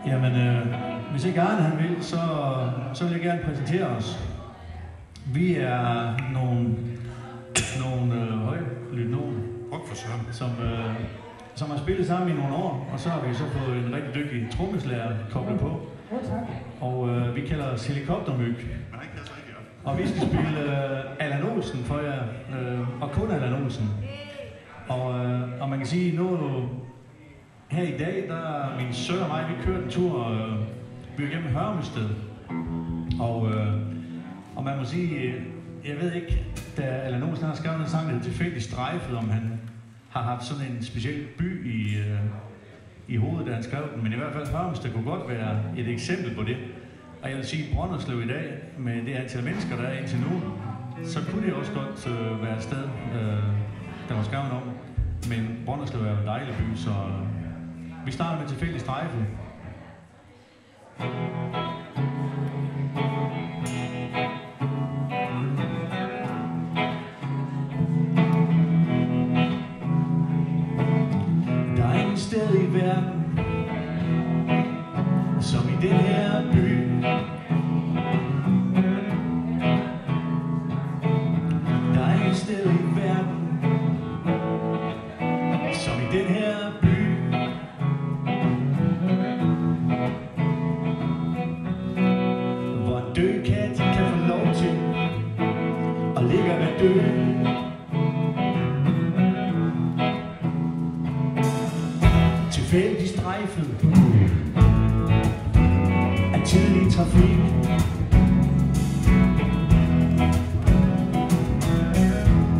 Jamen, hvis ikke Arne han vil, så vil jeg gerne præsentere os. Vi er nogle højlydt som har spillet sammen i nogle år, og så har vi så fået en rigtig dygtig trommeslager koblet på. Og vi kalder os Helikoptermyg. Og vi skal spille Allan Olsen for jer, og kun Allan Olsen. Og man kan sige, nu her i dag, der min søn og mig, vi kørte en tur, vi var gennem Hørmested. Og man må sige, jeg ved ikke, da Allan Olsen har skrevet en sang, der hedder Tilfældigt Strejfet, om han har haft sådan en speciel by i hovedet, da han skrev den. Men i hvert fald Hørmested kunne godt være et eksempel på det. Og jeg vil sige, Brønderslev i dag, med det antal mennesker, der er indtil nu, så kunne det også godt være et sted, der var skrevet om. Men Brønderslev er jo en dejlig by, så vi starter med Tilfældigt Strejfet. Der er ingen sted i verden, som i den her by. Der er ingen sted i verden, som i den her by. Hvor en død kat kan få lov til at ligge og være død. Tilfældigt strejfet af tidlig trafik.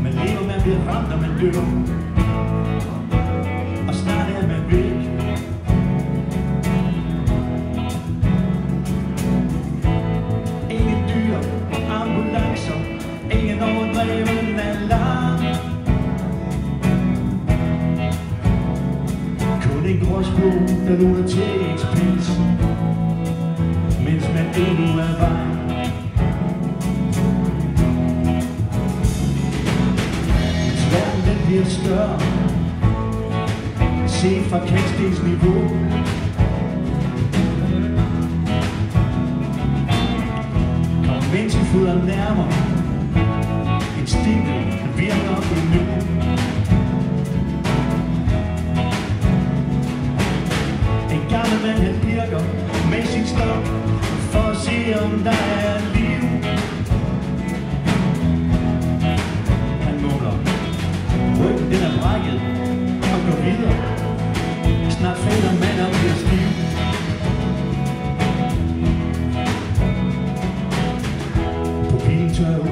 Man lever, man bliver ramt, og man dør. Og snart er man væk. Ingen dyr, ambulancer, ingen overdreven alarm. Kun en gråsblå, der luner til ens pels, mens man endnu er vej. Mens verden den bliver større, set fra kantstens niveau. Kommer menneskefødder nærmere, instinktet virker endnu. En gammel mand han pirker med sin stok for at se om der er liv. Han mumler, ryggen den er brækket og går videre. Snart falder mand op i hans liv. Pupillen tør ud,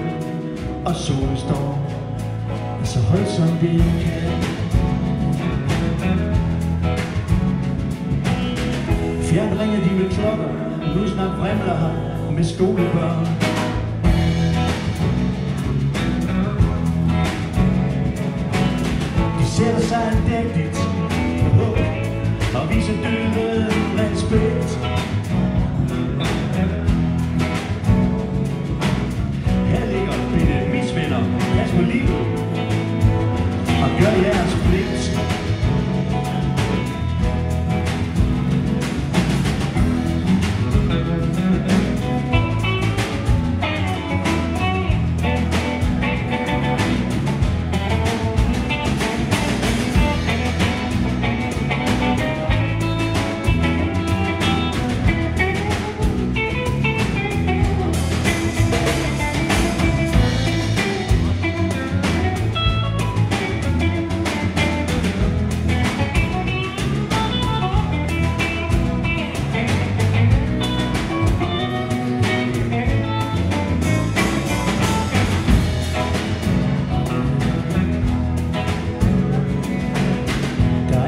og solen står så højt som det kan. Fjern ringer de med klokker, nu snart vrimler her med skolebørn. De sætter sig andægtigt på hug og viser døden respekt. Her ligger bitte misvenner, pas på livet og gør jeres pligt.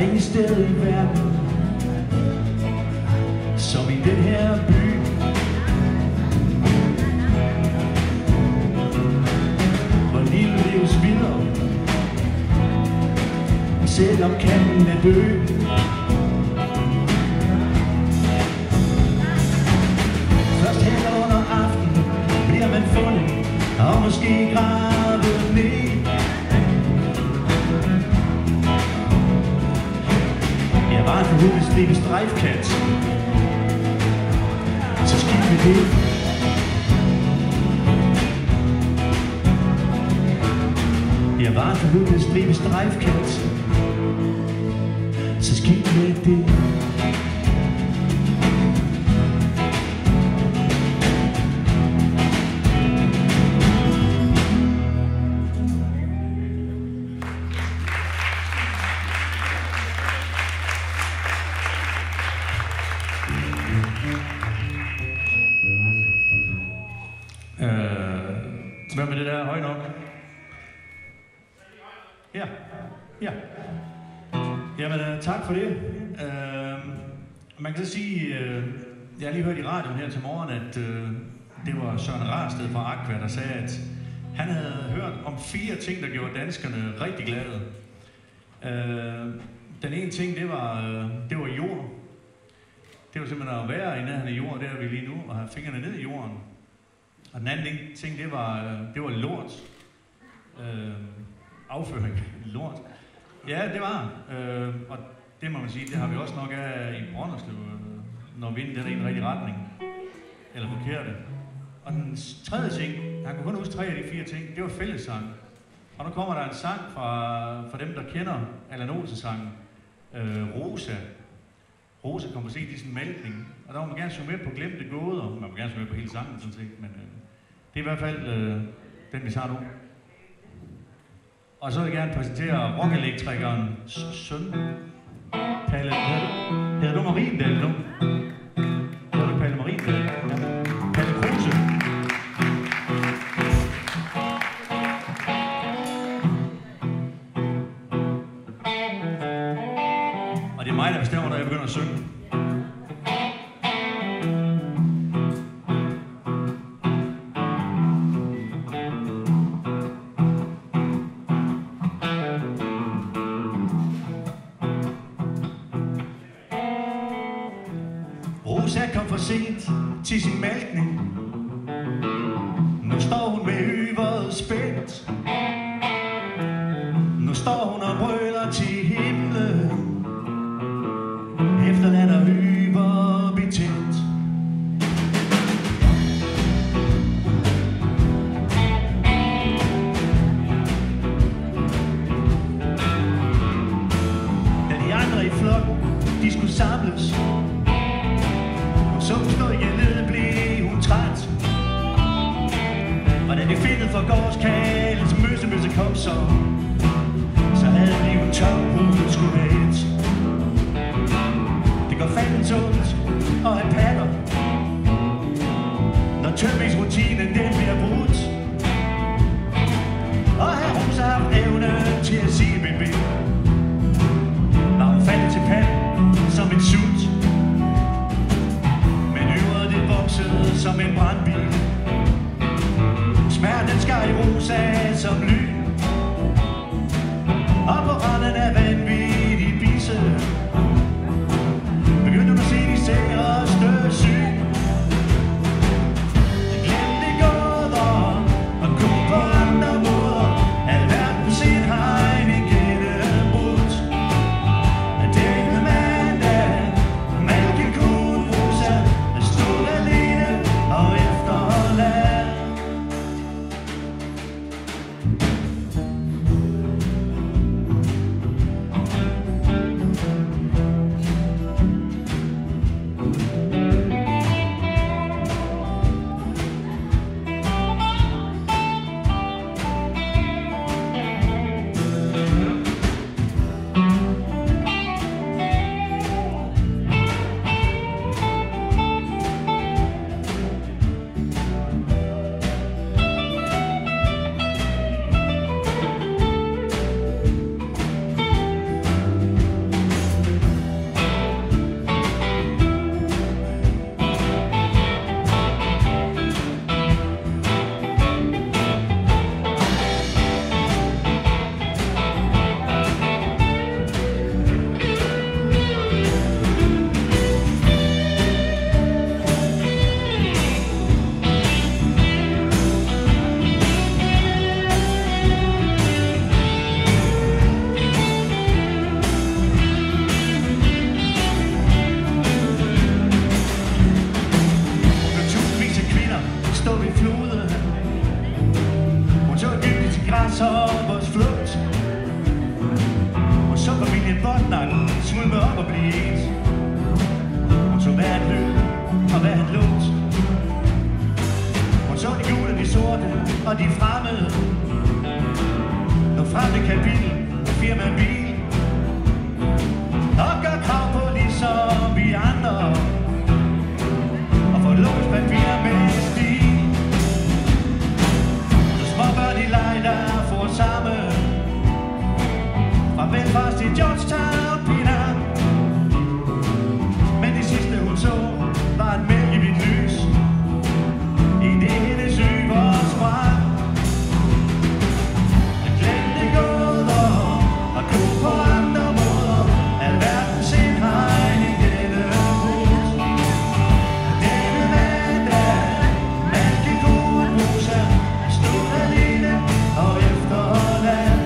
Ingen sted i verden, som i den her by. Hvor livet leves videre, selvom katten er død. Først hen under aften bliver man fundet, og måske gravet ned. Jeg var en forhåbentlig strejfkat, det. Jeg var for nu en stribe strejfkant, så skidt med det. Hvad med det der højt nok? Ja, ja. Jamen, tak for det. Man kan så sige, jeg har lige hørt i radioen her til morgen, at det var Søren Rarsted fra Aqua, der sagde, at han havde hørt om 4 ting, der gjorde danskerne rigtig glade. Den ene ting, det var jord. Det var simpelthen at være i nærheden af jord, der er vi lige nu, og have fingrene ned i jorden. Og den anden ting, det var lort. Afføring. Lort. Ja, det var. Og det må man sige, det har vi også nok af i Brønderslev, når vinden er i en rigtig retning. Eller forkerte. Og den tredje ting, han kunne kun huske 3 af de 4 ting, det var fællessang. Og nu kommer der en sang fra dem, der kender Allan Olsen-sangen. Rosa. Rosa kommer til sin mælkning. Og der må man gerne synge med på Glemte Gåder. Man må gerne synge med på hele sangen, sådan set. Men det er i hvert fald den, vi tager nu. Og så vil jeg gerne præsentere rockelektrikerens søn, Palle. Hedder du Mariendal nu? Hedder du Palle Mariendal? Ja. Palle Kruse. Og det er mig, der bestemmer, når jeg begynder at synge. Rosa kom for sent til sin malkning. Nu står hun med øveret spændt. Nu står hun og brøler til himlen. Efterladt og øver betændt. Da de andre i flokken, de skulle samles, så hun stod i led, blev hun træt. Og da de findede for gårdskalens møsse kom så havde hun tom, hun skulle have et. Det går fanden tungt og have patter, når tømmingsrutinen den bliver brudt. Og her Rosa har haft evne til at sige bebe, når hun faldt til panden som en sut. Som en brandbil. Smerten skar i Rosa som lyn. Og på randen af vanvittig bise begyndte hun at se de særeste syn. Glemte gåder og kom på andre måder. Alverden sin hegn igen brudt. Denne mandag, mælkekon Rosa stod alene og efterladt. svulme op og blive ens. Hun så hvad han løb og hvad han lugt. Hun så de gule, de sorte og de fremmede. Når frem til kapitel og firma bil. Og gør krav på ligesom vi andre. Og få låst papir med stil. Så småbørn i leg, der får sammen. Fra Belfast til Georgetown, Pina. Men det sidste hun så, var et mælkevidt lys. I det hendes syg og sprang. Jeg glemte gåder og kunne på andre måder. Alverden sind har i denne hus. Denne mandag, mælkekoen Musa, stod alene og efterladt.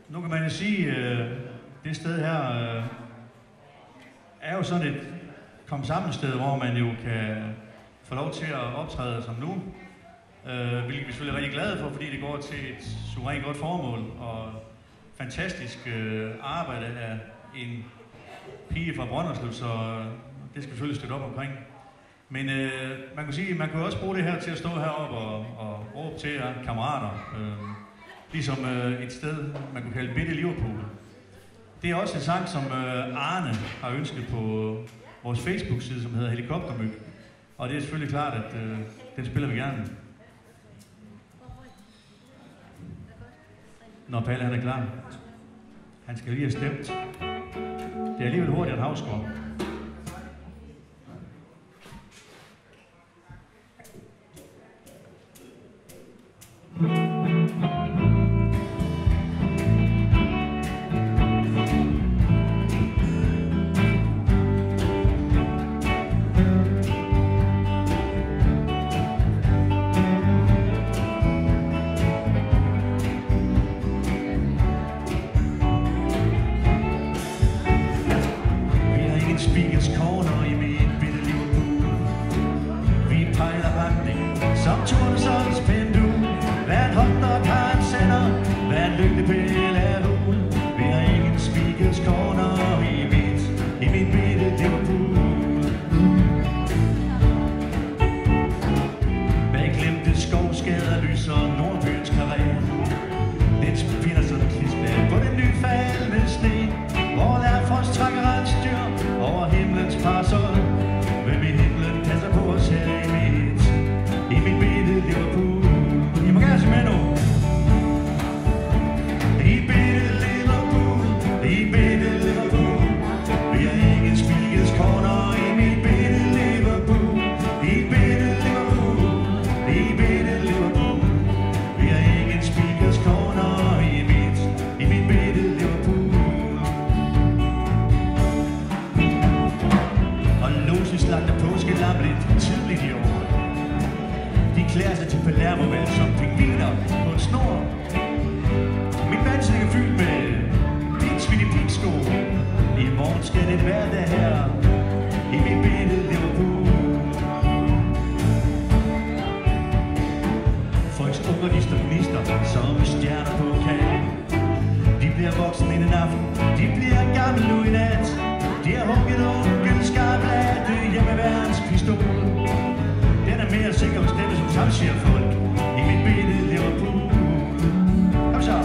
Nu kan man jo sige, det sted her er jo sådan et kom-sammen-sted, hvor man jo kan få lov til at optræde som nu. Hvilket vi selvfølgelig er rigtig glade for, fordi det går til et suverænt godt formål og fantastisk arbejde af en pige fra Brønderslev, så det skal vi selvfølgelig støtte op omkring. Men man kan sige, man kan også bruge det her til at stå heroppe og råbe til jer kammerater. Ligesom et sted, man kunne kalde Bitte Liverpool. Det er også en sang, som Arne har ønsket på vores Facebook-side, som hedder Helikoptermyg. Og det er selvfølgelig klart, at den spiller vi gerne. Når Palle han er klar. Han skal lige have stemt. Det er alligevel hurtigt at havskår. lidt hverdag her i mit bitte Liverpool. Folks unger, de står gnister som stjerner på kagen. De bliver voksne i den aften, de bliver gamle nu i nat. De har hugget onkel skarplatte hjemmeværnspistol. Den er mere sikker hos dem, som samsiger folk i mit bitte Liverpool. Kom så!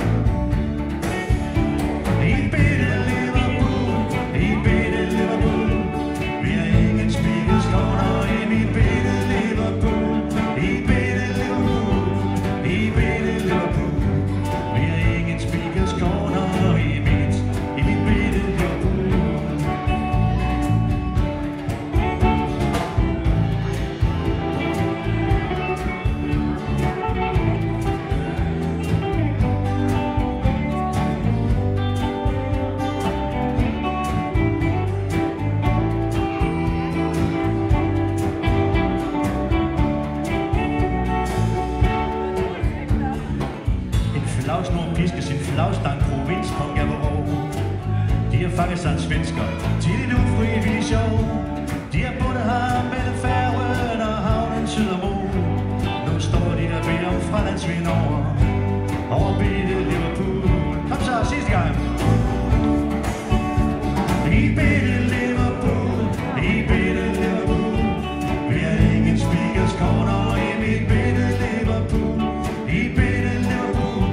I bitte Liverpool, i bitte Liverpool. Vi har ingen spikkelskåner i mit bitte Liverpool. I bitte Liverpool, i bitte Liverpool. Vi har ingen spikkelskåner i mit bitte Liverpool. Flagsnor pisker sin flagstang provinskong Gavarov. De har fanget sig en svensker til et ufrivilligt sjov. De har bundet ham mellem Færøen og havnen syd om Mo. Nu står de og beder om fralandsvind over bitte Liverpool. Kom så, sidste gang. I bitte Liverpool, i bitte Liverpool. Vi har ingen spikerskorner i mit bitte Liverpool. I bitte Liverpool,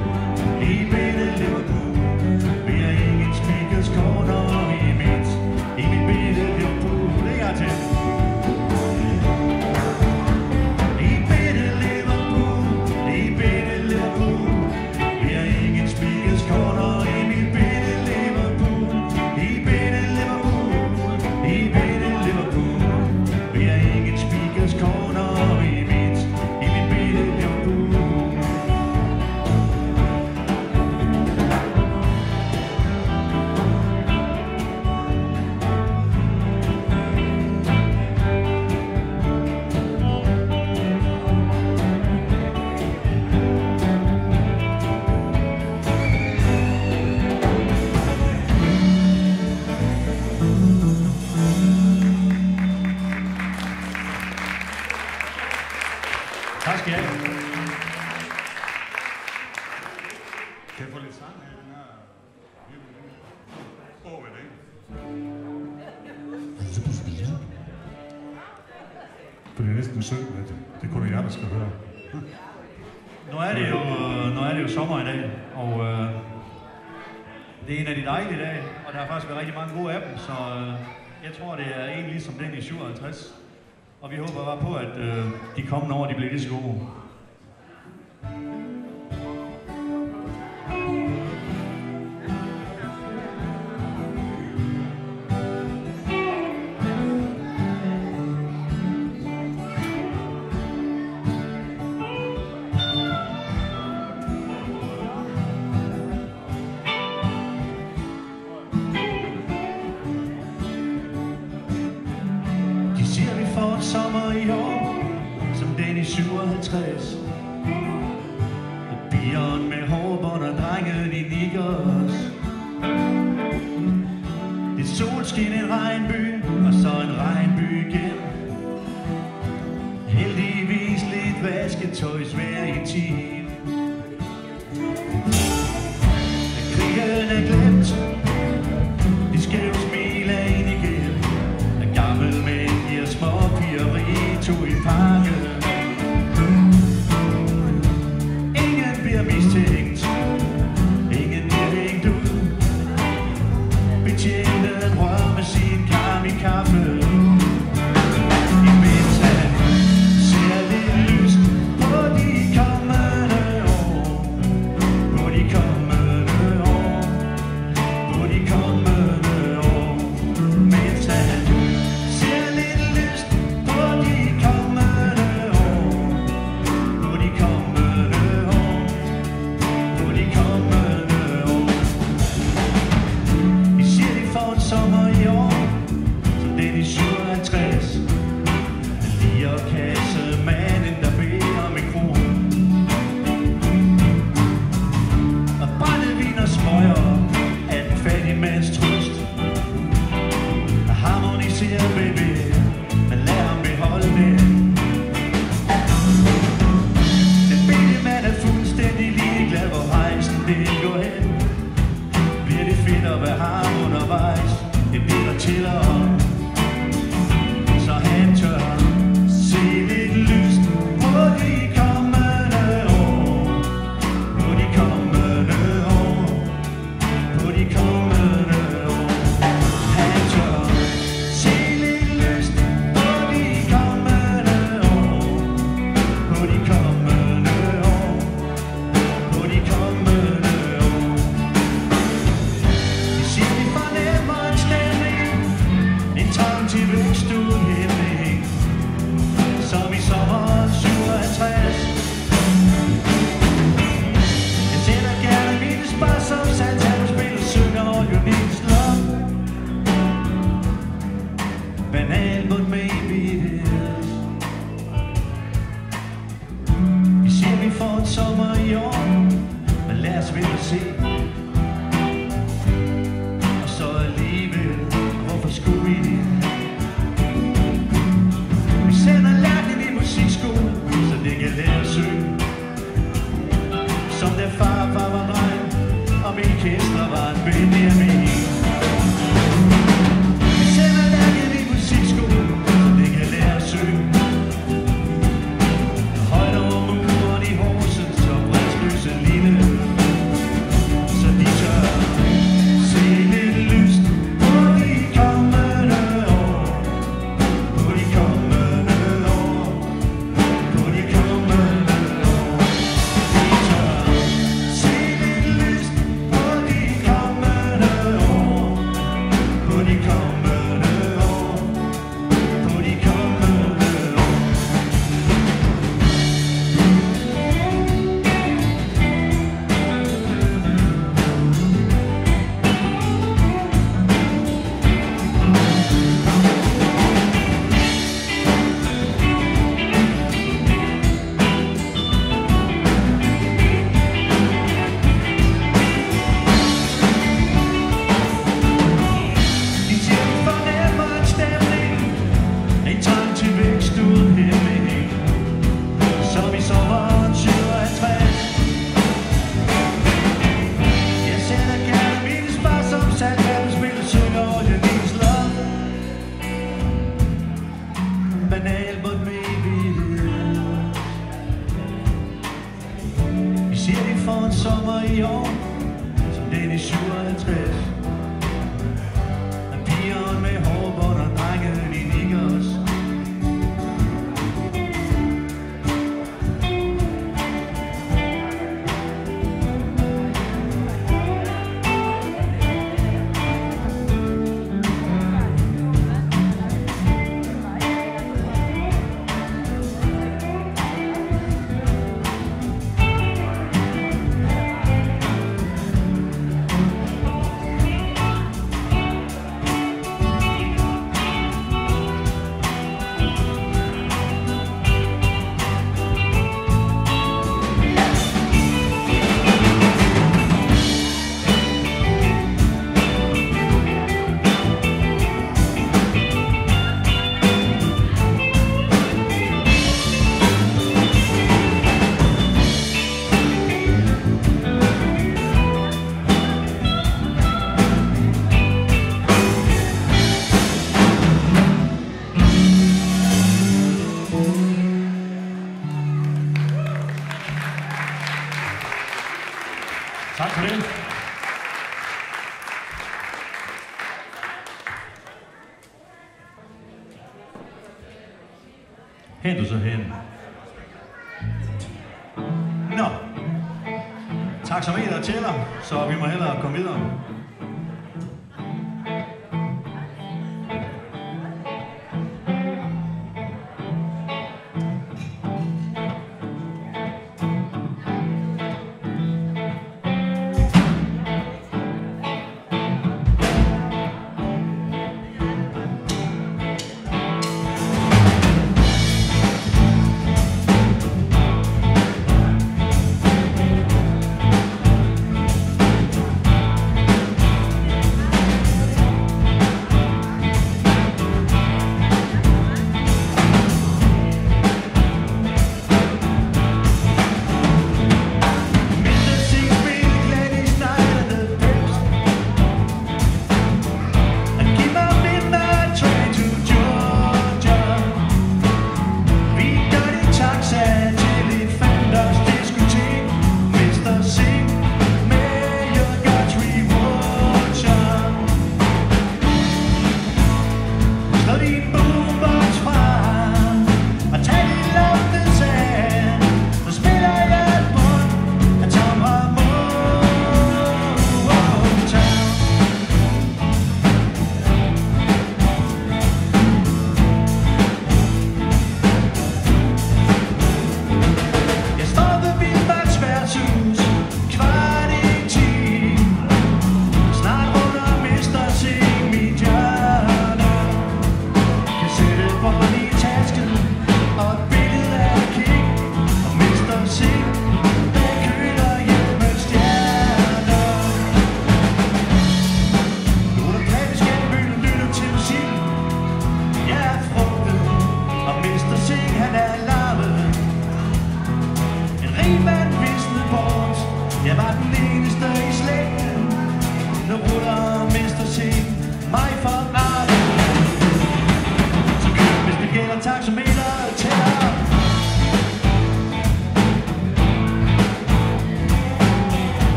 i bitte Liverpool. Vi har ingen spikerskorner i mit bitte Liverpool. Længere til. I bitte Liverpool, i bitte Liverpool. Vi har ingen spikerskorner i mit bitte Liverpool. I bitte Liverpool, i bitte Liverpool. Vi har ingen spikerskorner i mit bitte Liverpool. Tak skal jeg have. Kan jeg få lidt sang af den her? Åh, hvad er det? For det er næsten synd, at det kun er jer, der skal høre. Nu er det jo sommer i dag, og det er en af de dejlige dage, og der har faktisk været rigtig mange gode af dem, så jeg tror, det er en ligesom den i 57. Og vi håber bare på, at de kommende år, de bliver lige så gode. Sommer i år, som den i 57. Pigeren med hårbånd og drengen i nikkers. Det solskin, en regnby, og så en regnby igen. Heldigvis lidt vasketøjs hver i time. Krigen er glemt, de skæve smiler ind igen. Gammel mænd giver små pigeri to i pakke. Ingen bliver mistænkt, ingen bliver hængt ud. Betjenten rører med sin karm i kaffe. Imens han ser lidt lyst på de hvad har han undervejs? En bil og tæller om, så han tør se lidt lyst på de kommende år. På de kommende år. På de kommende år. Han tør se lidt lyst på de kommende år. På de kommende år. På de kommende år. Vi siger, vi fornemmer en stemning, en trang til vækst uden hæmning, som i sommeren 57. Jeg tænder gerne mine spar som Santana spiller, synger og Jonils love. Banal, but maybe it is. Vi siger, vi får en sommer i år, men lad os vel se. Og så alligevel, hvorfor skulle vi det? Vi sender lærken i musikskole, så det kan lære at synge. Som da far var dreng, og min kæster var en Benjamin. Vi sender lærken i musikskole, så det kan lære at synge. Højt over muren i Horsens, så bredsløse lille, så de tør se lidt lyst på de kommende år. På de kommende år. På de kommende år. De tør se lidt lyst på de kommende år. På de kommende år. På de kommende år. De siger, vi fornemmer en stemning, en trang til vækst uden hæmning, som i sommeren 57. Jeg sender gerne mine spar som Santana spiller, synger og Jonils love. Banal, but maybe it is. Vi siger, vi får en sommer i år, som den i 57. Og pigeren med hårbånd og drengen i nikkers. Tak for det. Hen du så hen. Nå. Tak som en, der tæller, så vi må hellere komme videre.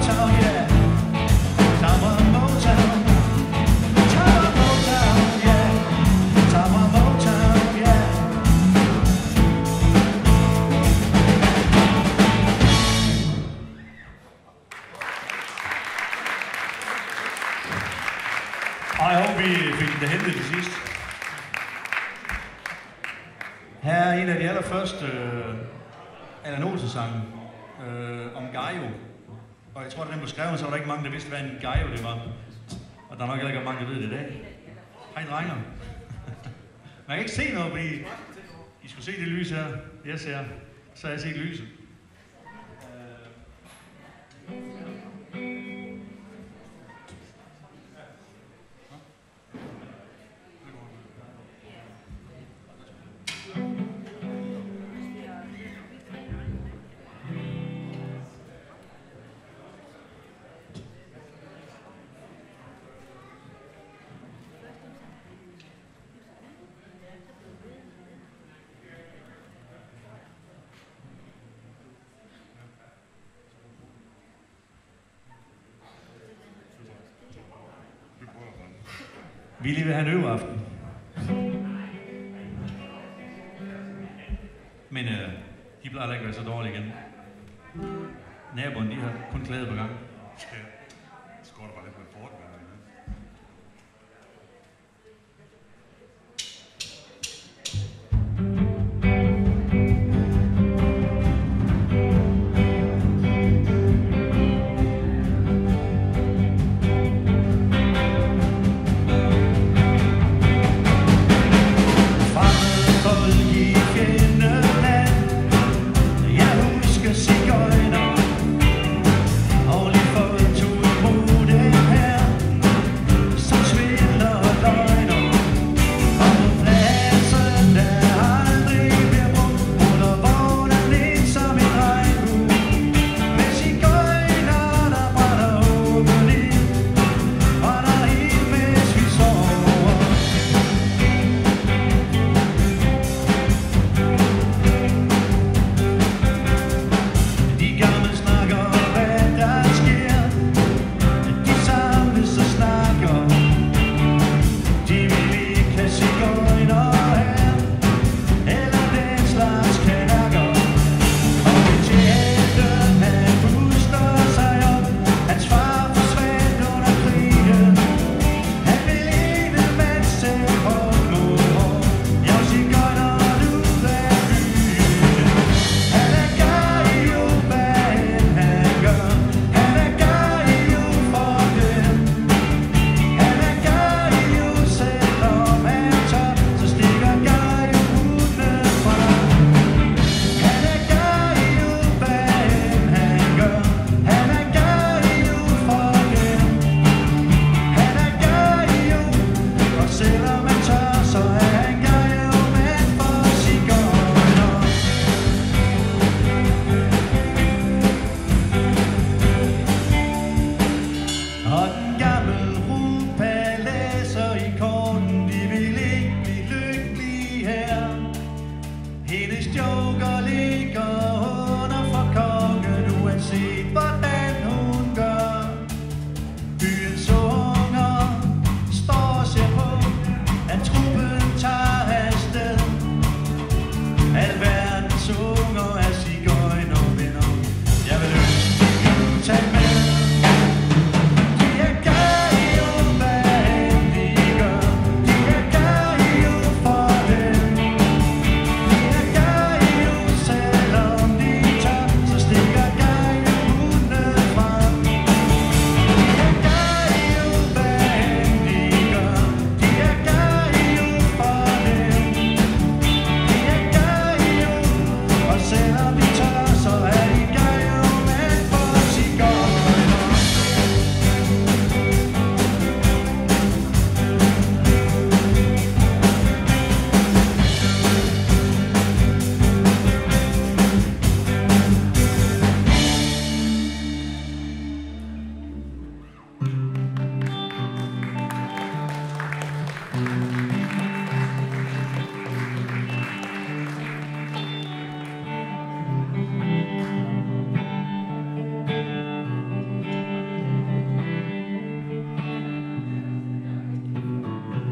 Motown, yeah. Time on Motown. Time on Motown, yeah. Time on Motown, yeah. Og jeg håber, vi fik det hentet til sidst. Her er en af de allerførste Allan Olsen-sange om Gaio. Og jeg tror, da den blev skrevet, så var der ikke mange, der vidste, hvad en Gaio det var. Og der er nok heller ikke mange, der ved det i dag. Hej, drenger. Man kan ikke se noget, fordi I skulle se det lys her. Jeg ser, så har jeg set lyset. Vi lige vil have en øveaften. Men de plejer ikke at være så dårlige igen. Naboerne, de har kun klaget på gang. Skår der bare lidt med fort, men... Only for 2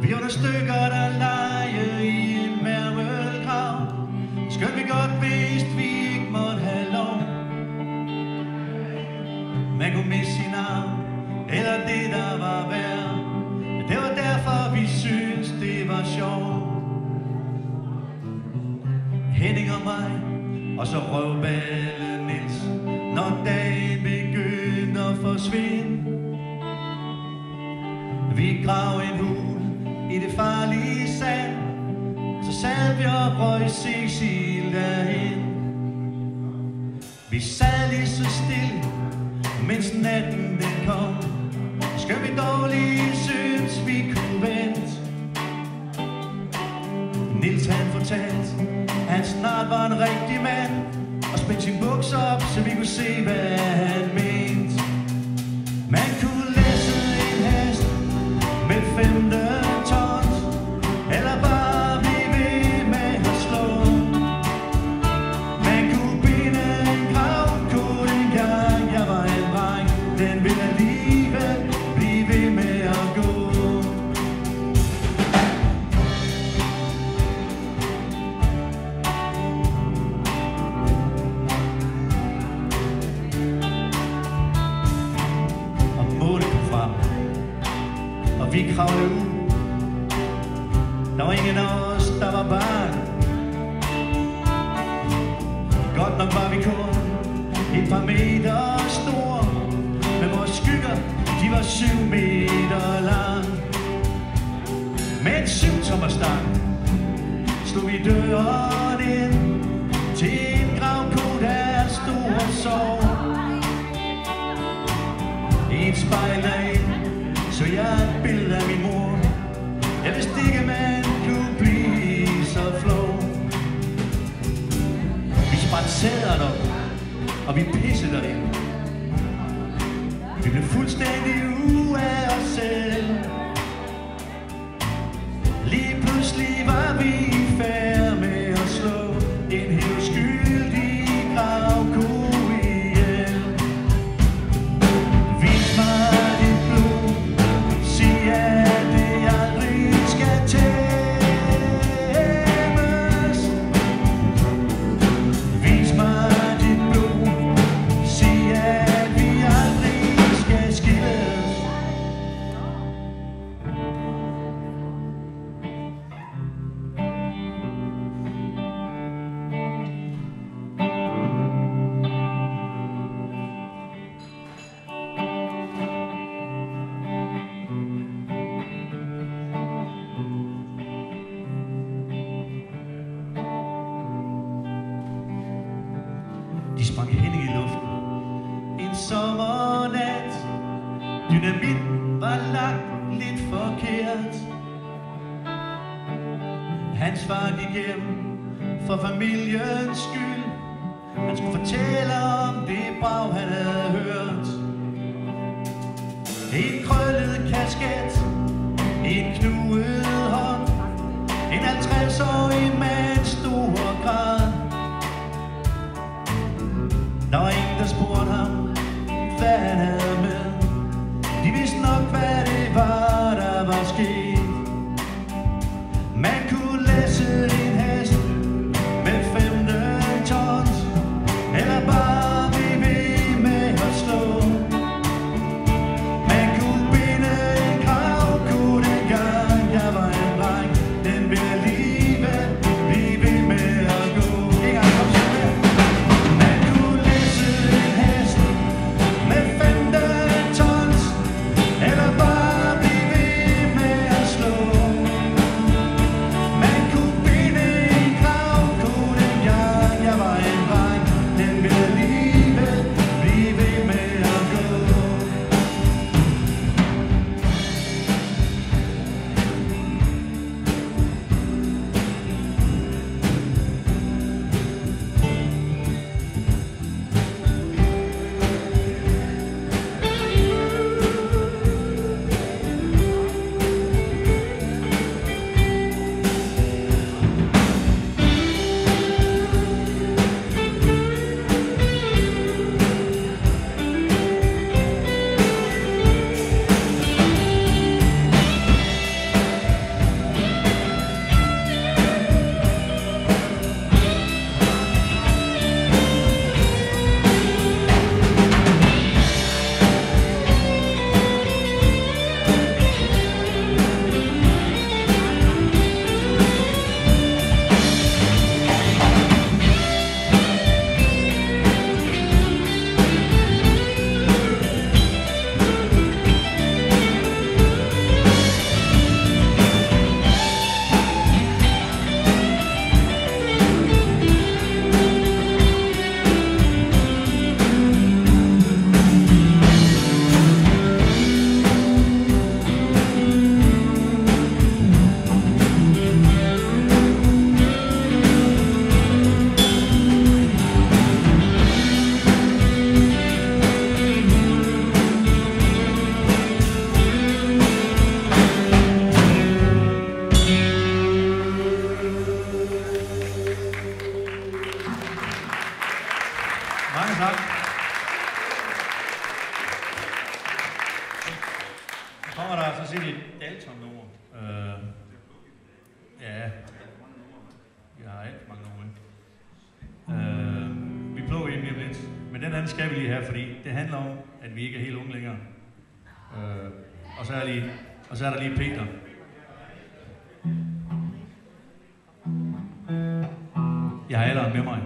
Vi under stykker, der leger i en mærvelgrav. Skønt vi godt vidste, vi ikke måtte have lov. Man kunne miste sin arm, eller det der var værd. Det var derfor vi syntes det var sjovt. Henning og mig, og så røvballe Niels, når dagen begyndte at forsvinde. Vi grav en hul i det farlige sand, så sad vi og røg Cecil derhen. Vi sad lige så stille, mens natten den kom. Skal vi dårligt synes vi kunne vente. Niels han fortalte, han snart var en rigtig mand, og spændte sin bukser op, så vi kunne se hvad han mente. Man kunne læse en hest med 15 tons, eller bare blive ved med at slå. Man kunne binde en gravkode dengang jeg var en dreng. Den ville alligevel blive ved med at gå. Og målet kom frem, og vi kravlede ud. Der var ingen af os, der var barn. Godt nok var vi kun et par meter store, men vores skygger, de var 7 meter lang. Med en 7-tommer stang slog vi døren ind til en gravko, der stod og sov. I et spejl derind så jeg et billede af min mor. Jeg vidste ikke, man kunne blive så flov. Vi sprændte sæder derop, og vi pissede derind. Vi blev fuldstændig ude af os selv. Lige pludselig var vi i færd med at slå en helt uskyldig gravko ihjel. Vis mig dit blod, sig at det aldrig skal tæmmes. Vis mig dit blod, sig at vi aldrig skal skilles. De sprang Henning i luften en sommernat. Dynamitten var lagt lidt forkert. Hans far gik hjem for familiens skyld. Han skulle fortælle om det brag han havde hørt. En krøllet kasket, en knudet hånd, en 50-årig mand stod og græd. Der var ingen, der spurgte ham, hvad han havde med. De vidste nok, hvad det var, der var sket. Man kunne læse en hest med 15 tons, eller bare blive ved med at slå. Man kunne binde en gravko dengang jeg var en dreng. Den ville alligevel Kommer der så siger de Dalton-nummer. Ja. Jeg har alt mange numre. Vi plukker ind lige lidt. Men den anden skal vi lige have, fordi det handler om, at vi ikke er helt unge længere. Og så er der lige Peter. Jeg har alderen med mig.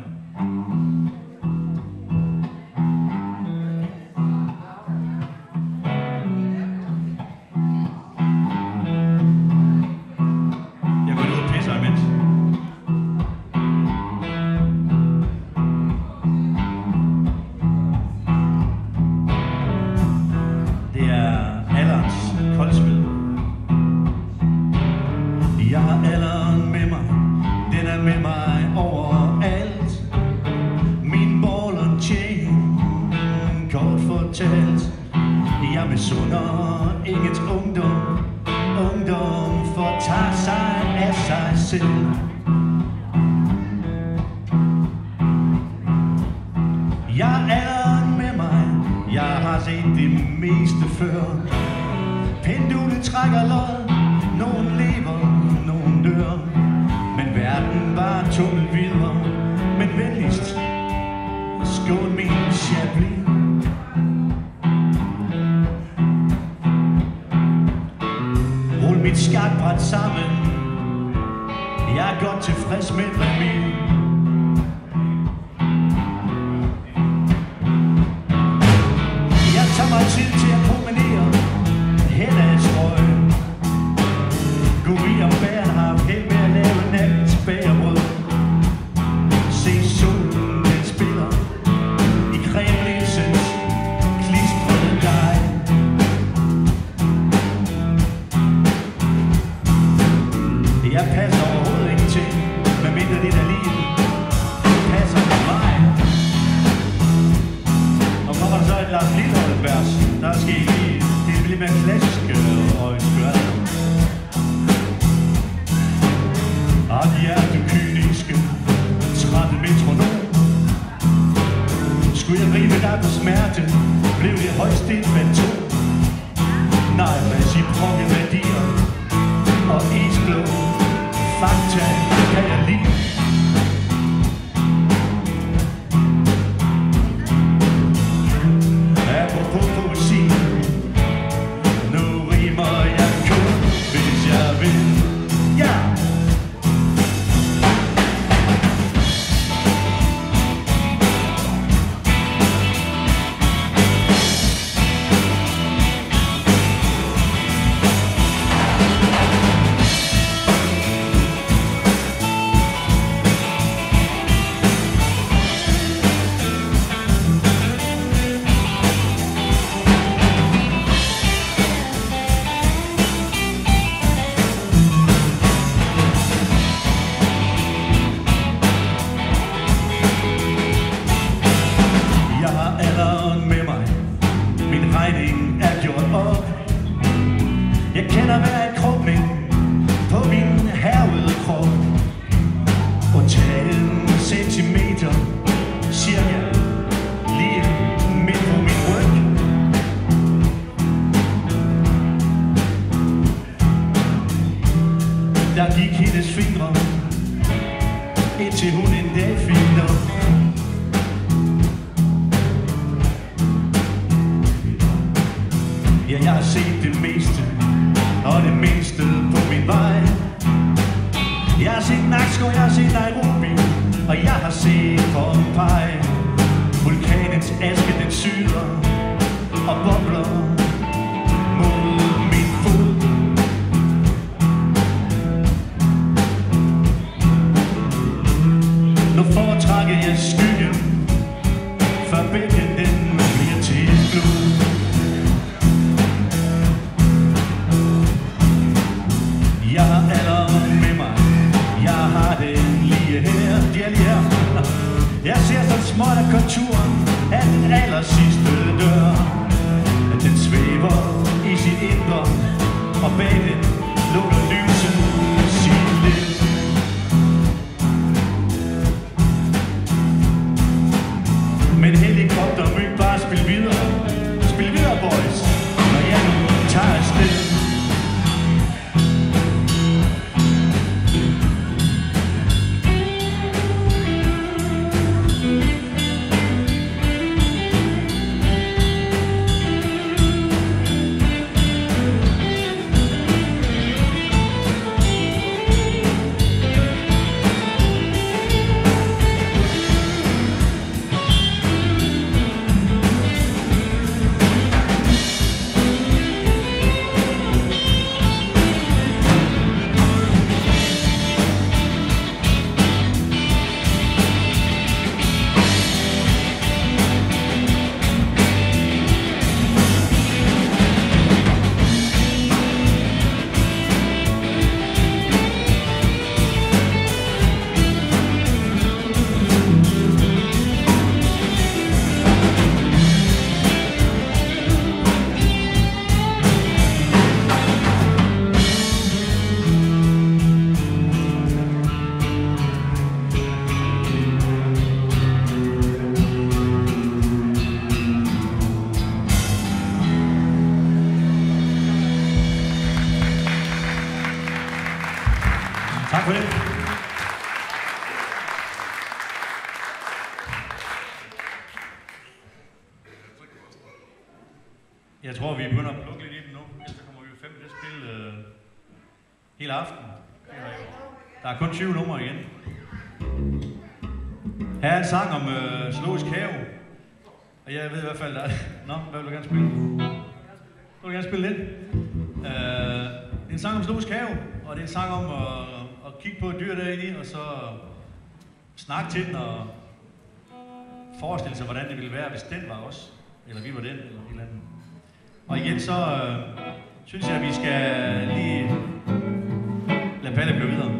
Jeg går ud og pisser imens. Det er alderens koldsved. Jeg har alderen med mig. Den er med mig overalt. Min ball and chain, kort fortalt. Jeg misunder ingens ungdom. Ungdom fortager sig af sig selv. Jeg er med mig. Jeg har set det meste før. Pendulet trækker lod. Nogen lever, nogen dør. Men verden var tummel videre. Men venligst skål min Chablis. Rul mit skakbræt sammen. Jeg er godt tilfreds med Remy. Jeg tager mig tid til at promenere hen ad strøget. Guri og bæren har haft held med at lave nattens bagerbrød. Se solen, den spiller i Kremlinsens klistrede dej. Jeg passer overhovedet ingenting, medmindre det der lige passer med mig. Og kommer der så et Lars Lilleholdt-vers, der er sket lige, det er lidt mere klassisk og inspireret. Og de er det kyniske, trætte metronom. Skulle jeg rive dig på smerte, blev det højst et fantom. Nej, reciprokke værdier og isblå fakta kan jeg lide. Apropos poesi, nu rimer jeg kun, hvis jeg vil. Ja! Jeg kender hver en krumning på min hervede krop. Og tage en centimeter, cirka, lige midt på min ryg. Der gik hendes fingre, indtil hun en dag fik op. Ja, jeg har set det meste og det mindste på min vej. Jeg har set Nakskov, jeg har set Nairobi, og jeg har set Pompeji. Vulkanens aske, den syder og bobler mod min fod. Nu foretrækker jeg skyggen, for bækken den bliver til blod. Jeg har alderen med mig, jeg har den lige her, her. Jeg ser så småt af konturen af den aller sidste dør. At den svæver i sit indre, og bag den lukker lyset sit liv. Men helikopter myg bare spil videre boys, når jeg nu tager afsted. for det. Jeg tror, vi begynder at plukke lidt i den nu. Ellers kommer vi jo 5 til at spille hele aften. Der er kun 20 numre igen. Her er en sang om zoologisk have. Og jeg ved i hvert fald, der er... Nå, hvad vil du gerne spille? Vil du gerne spille lidt? Det er en sang om zoologisk have, og det er en sang om at kigge på et dyr derinde i, og så snakke til den og forestille sig, hvordan det ville være, hvis den var os. Eller vi var den, eller et eller andet. Og igen så synes jeg, at vi skal lige lade Palle blive videre.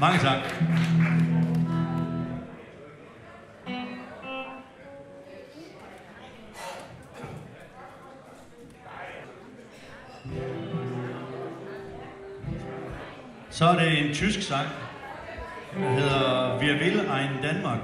Mange tak. Så er det en tysk sang, der hedder Wir will ein Danmark.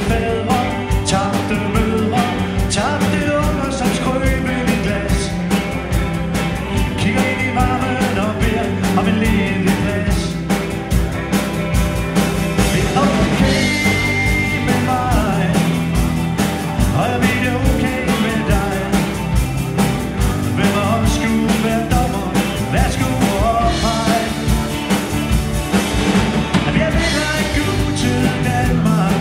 fædre, tabte mødre, tabte unger som skrøbel i glas. Kigger ind i varmen og beder om en ledig plads. Det er okay med mig, og jeg ved det er okay med dig. Hvem af os skulle være dommer? Hvad skulle ophege? Jeg vil have Gud til Danmark,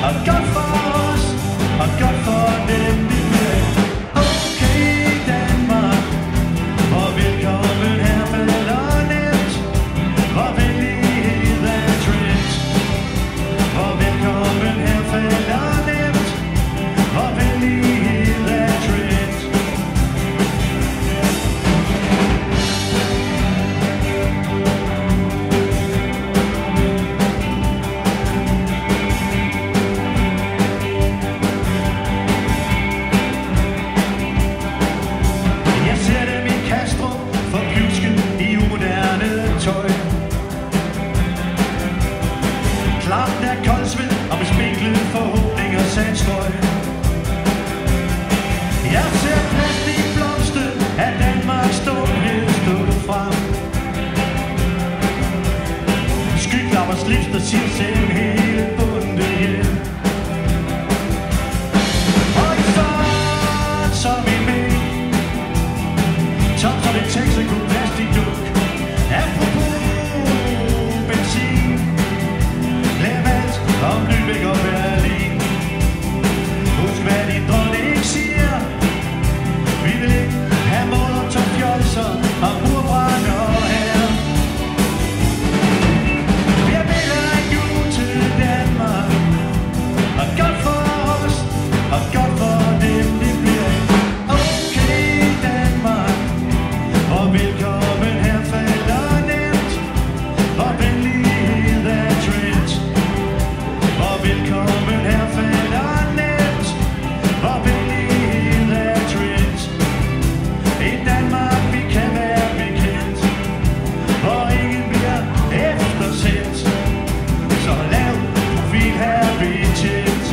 og godt for os, og godt for dem, det bliver okay Danmark. Og velkommen her falder nemt, hvor venlighed er trend. Og velkommen her falder nemt, hvor venlighed er trend. Jeg ser dem i Kastrup, forpjusket i umoderne tøj. Klart er koldsved og bespinklet forhåbning og sandstrøg. Jeg ser plastikblomster af Danmarks storhed stå frem. Skyklapper slips, der siger selv hele bundet hjem. Horisont som en mænd, tom som en Texaco plastikduk. Apropos benzin, glem alt om Lübeck og Berlin. Husk hvad din dronning siger, vi vil ikke have molotov-fjolser og murbrænder her. Jeg vil have Gud til Danmark, og godt for os, og godt for dem, det bliver okay Danmark. Og velkommen her falder nemt, hvor venlighed er trend. Og velkommen her falder nemt, hvor venlighed er trend. Et Danmark vi kan være bekendt, hvor ingen bliver eftersendt. Så lav profil her betjent.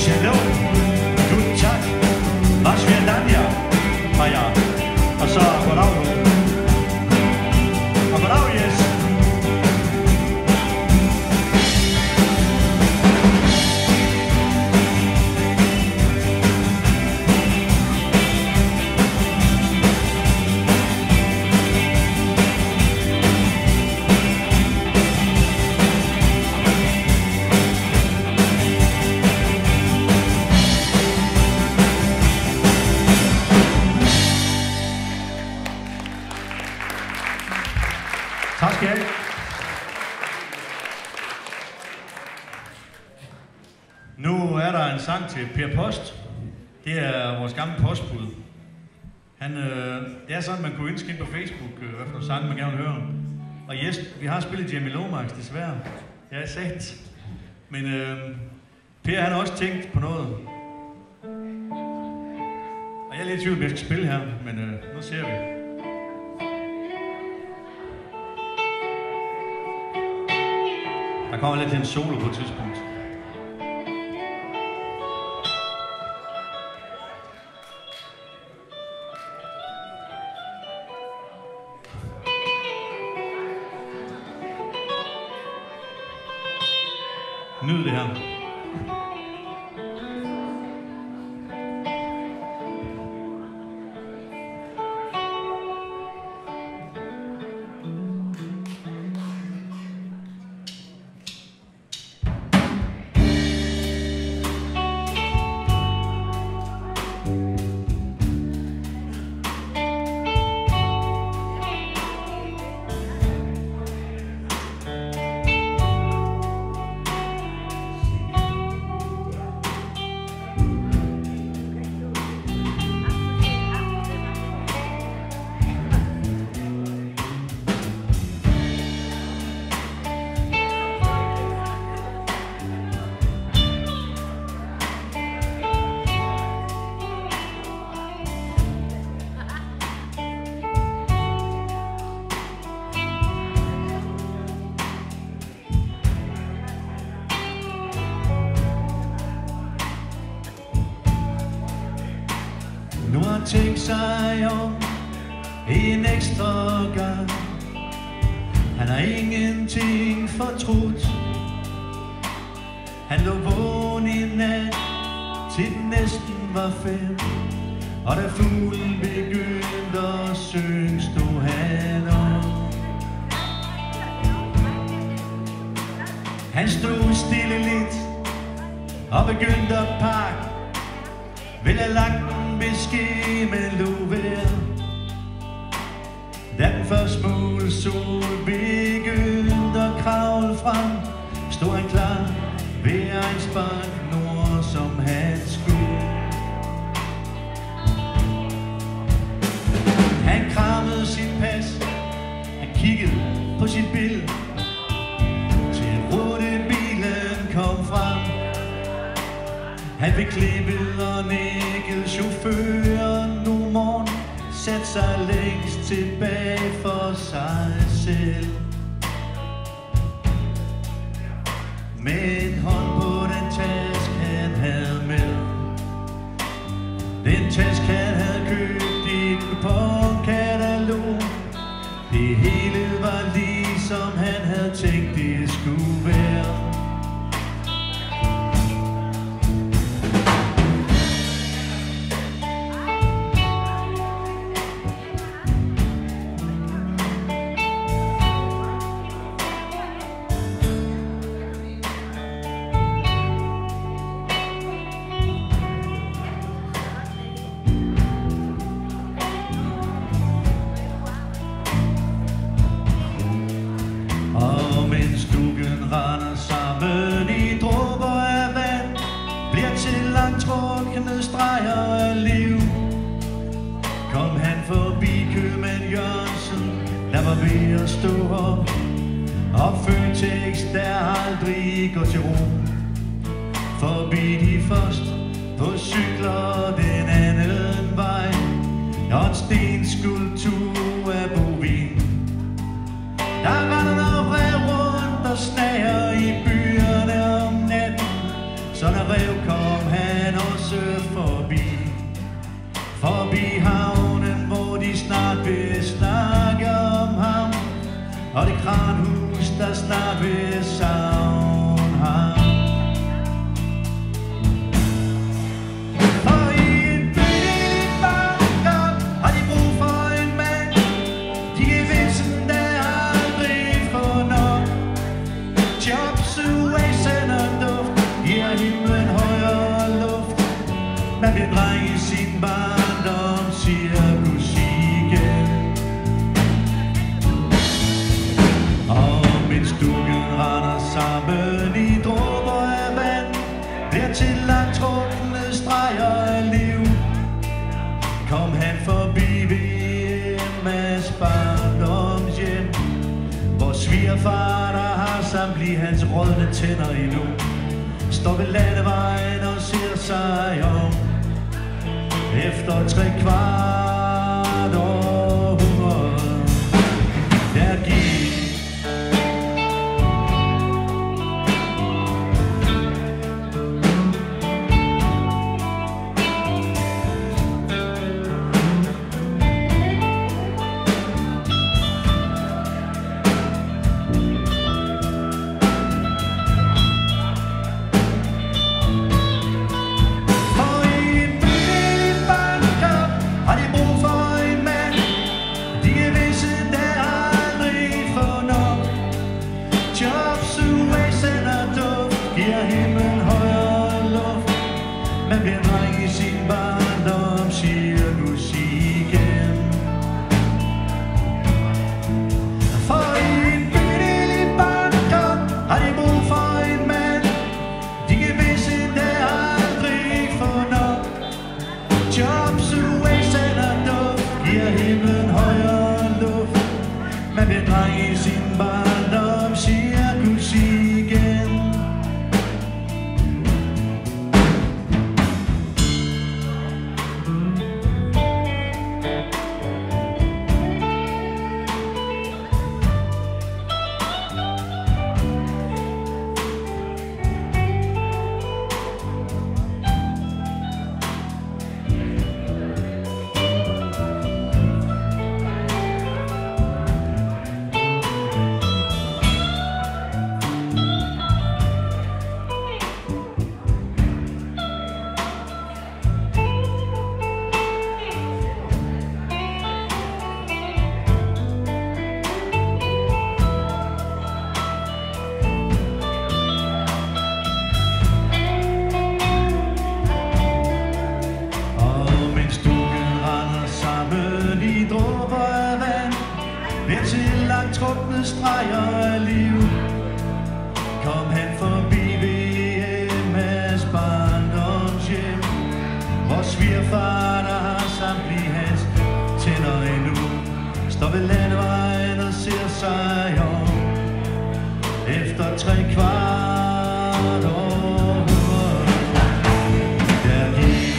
Shalom, guten Tag, was wir dann ja. Ja, og så goddag nu. Og goddag, yes. Tak skal I have. Nu er der en sang til Per Post. Det er vores gamle postbud. Det er sådan, man kunne indske på Facebook, hvad for nogle sange man gerne vil høre. Og yes, vi har spillet Jamie Lomax, desværre. Jeg er sagt. Men Per han har også tænkt på noget. Og jeg er lidt i tvivl, om jeg skal spille her, men nu ser vi. Der kommer lidt til en solo på et tidspunkt. Nyd det her. at tænke sig om en ekstra gang. Han har ingenting fortrudt. Han lå vågen i nat, til den næsten var 5. Og da fuglen begyndte at synge, stod han op. Han stod stille lidt og begyndte at pakke. Ville have lagt en besked, men lå være. Da den første smule sol begyndte at kravle frem, stod han klar ved Egens Bank Nord, som han skulle. Han krammede sit pas, han kiggede på sit billede, til rutebilen kom frem. Han fik klippet og nikket chaufføren nu morgen, satte sig længst tilbage for sig selv. Med en hånd på den taske han havde med. Den taske han havde købt i den katalog. Det hele var ligesom han havde tænkt det skulle være. Mens dukken render sammen i dråber af vand, bliver til langtrukne streger af liv. Kom han forbi købmand Jørgensen, der var ved at stå op, og Føtex, der aldrig går til ro. Forbi de først på cykler den anden vej, og en stenskulptur af Bovin. Der var der noget rev rundt og snager i byerne om natten, så når rev kom han også forbi. Forbi havnen, hvor de snart vil snakke om ham, og det kranhus, der snart vil savne ham. Man bliver dreng i sin barndom, cirkus igen. Og mens dukken render sammen i dråber af vand, bliver til langtrukne streger af liv. Kom han forbi ved Emmas barndomshjem, hvor svigerfar, der har samtlige hans rådne tænder endnu, står ved landevejen og ser sig om. Efter 3/4 århundrede, der gik man bliver dreng i sin barndom, cirkus igen. For i en bydel barndom har de brug for en mand. De kan vise, der aldrig får nok. Jobs, uæsand og duft giver himlen højere luft. Man bliver dreng i sin barndom, cirkus igen. streger af liv. Kom han forbi VM's barndomshjem, hvor svigerfar, der har samtlige hans tænder endnu, står ved landevejen og ser sig om efter 3/4 år. Der gik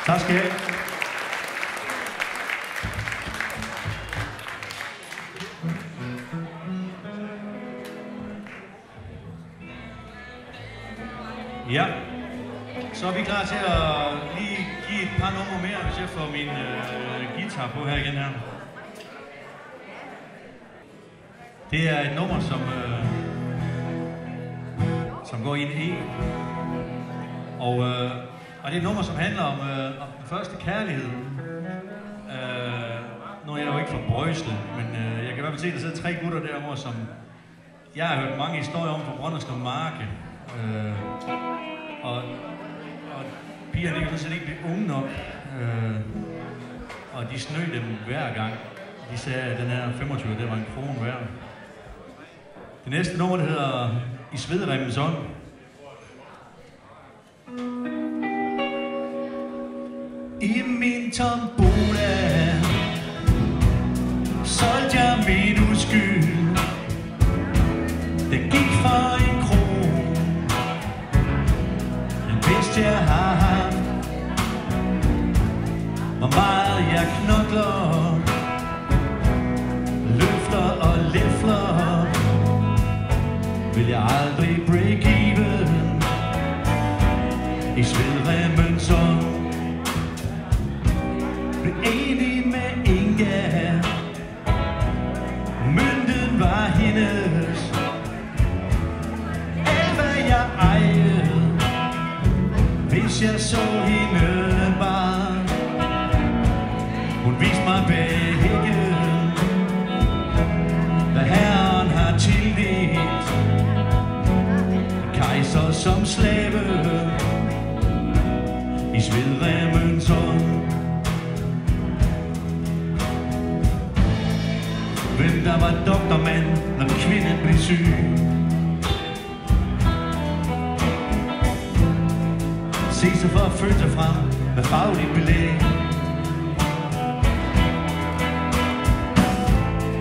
tak skal I have. Ja, så er vi klar til at lige give et par numre mere, hvis jeg får min guitar på her igen her. Det er et nummer, som går i en E. Og det er et nummer, som handler om den første kærlighed. Nu er jeg jo ikke fra Brøsle, men jeg kan i hvert fald se, at der sidder 3 gutter derovre, som jeg har hørt mange historier om fra Brønderslev Marke. Og pigerne kan sådan set ikke blive unge nok. Og de snød dem hver gang. De sagde, at den her 25, det var en krone værd. Det næste nummer, det hedder I Svedremmens ånd. I min tombola solgte jeg min uskyld. Det gik for en krone, den bedste jeg har haft. Hvor meget jeg knokler, løfter og lefler, vil jeg aldrig break even i Svedremmens ånd. Blev enig med Inga, mønten var hendes, alt hvad jeg ejede, hvis jeg så hende bare. Hun viste mig bag hækken, hvad Herren har tildelt, kejser som slave i Svedremmens ånd. Hvem der var doktormand, når kvinden blev syg? Se sig for at føle sig frem med fagligt belæg.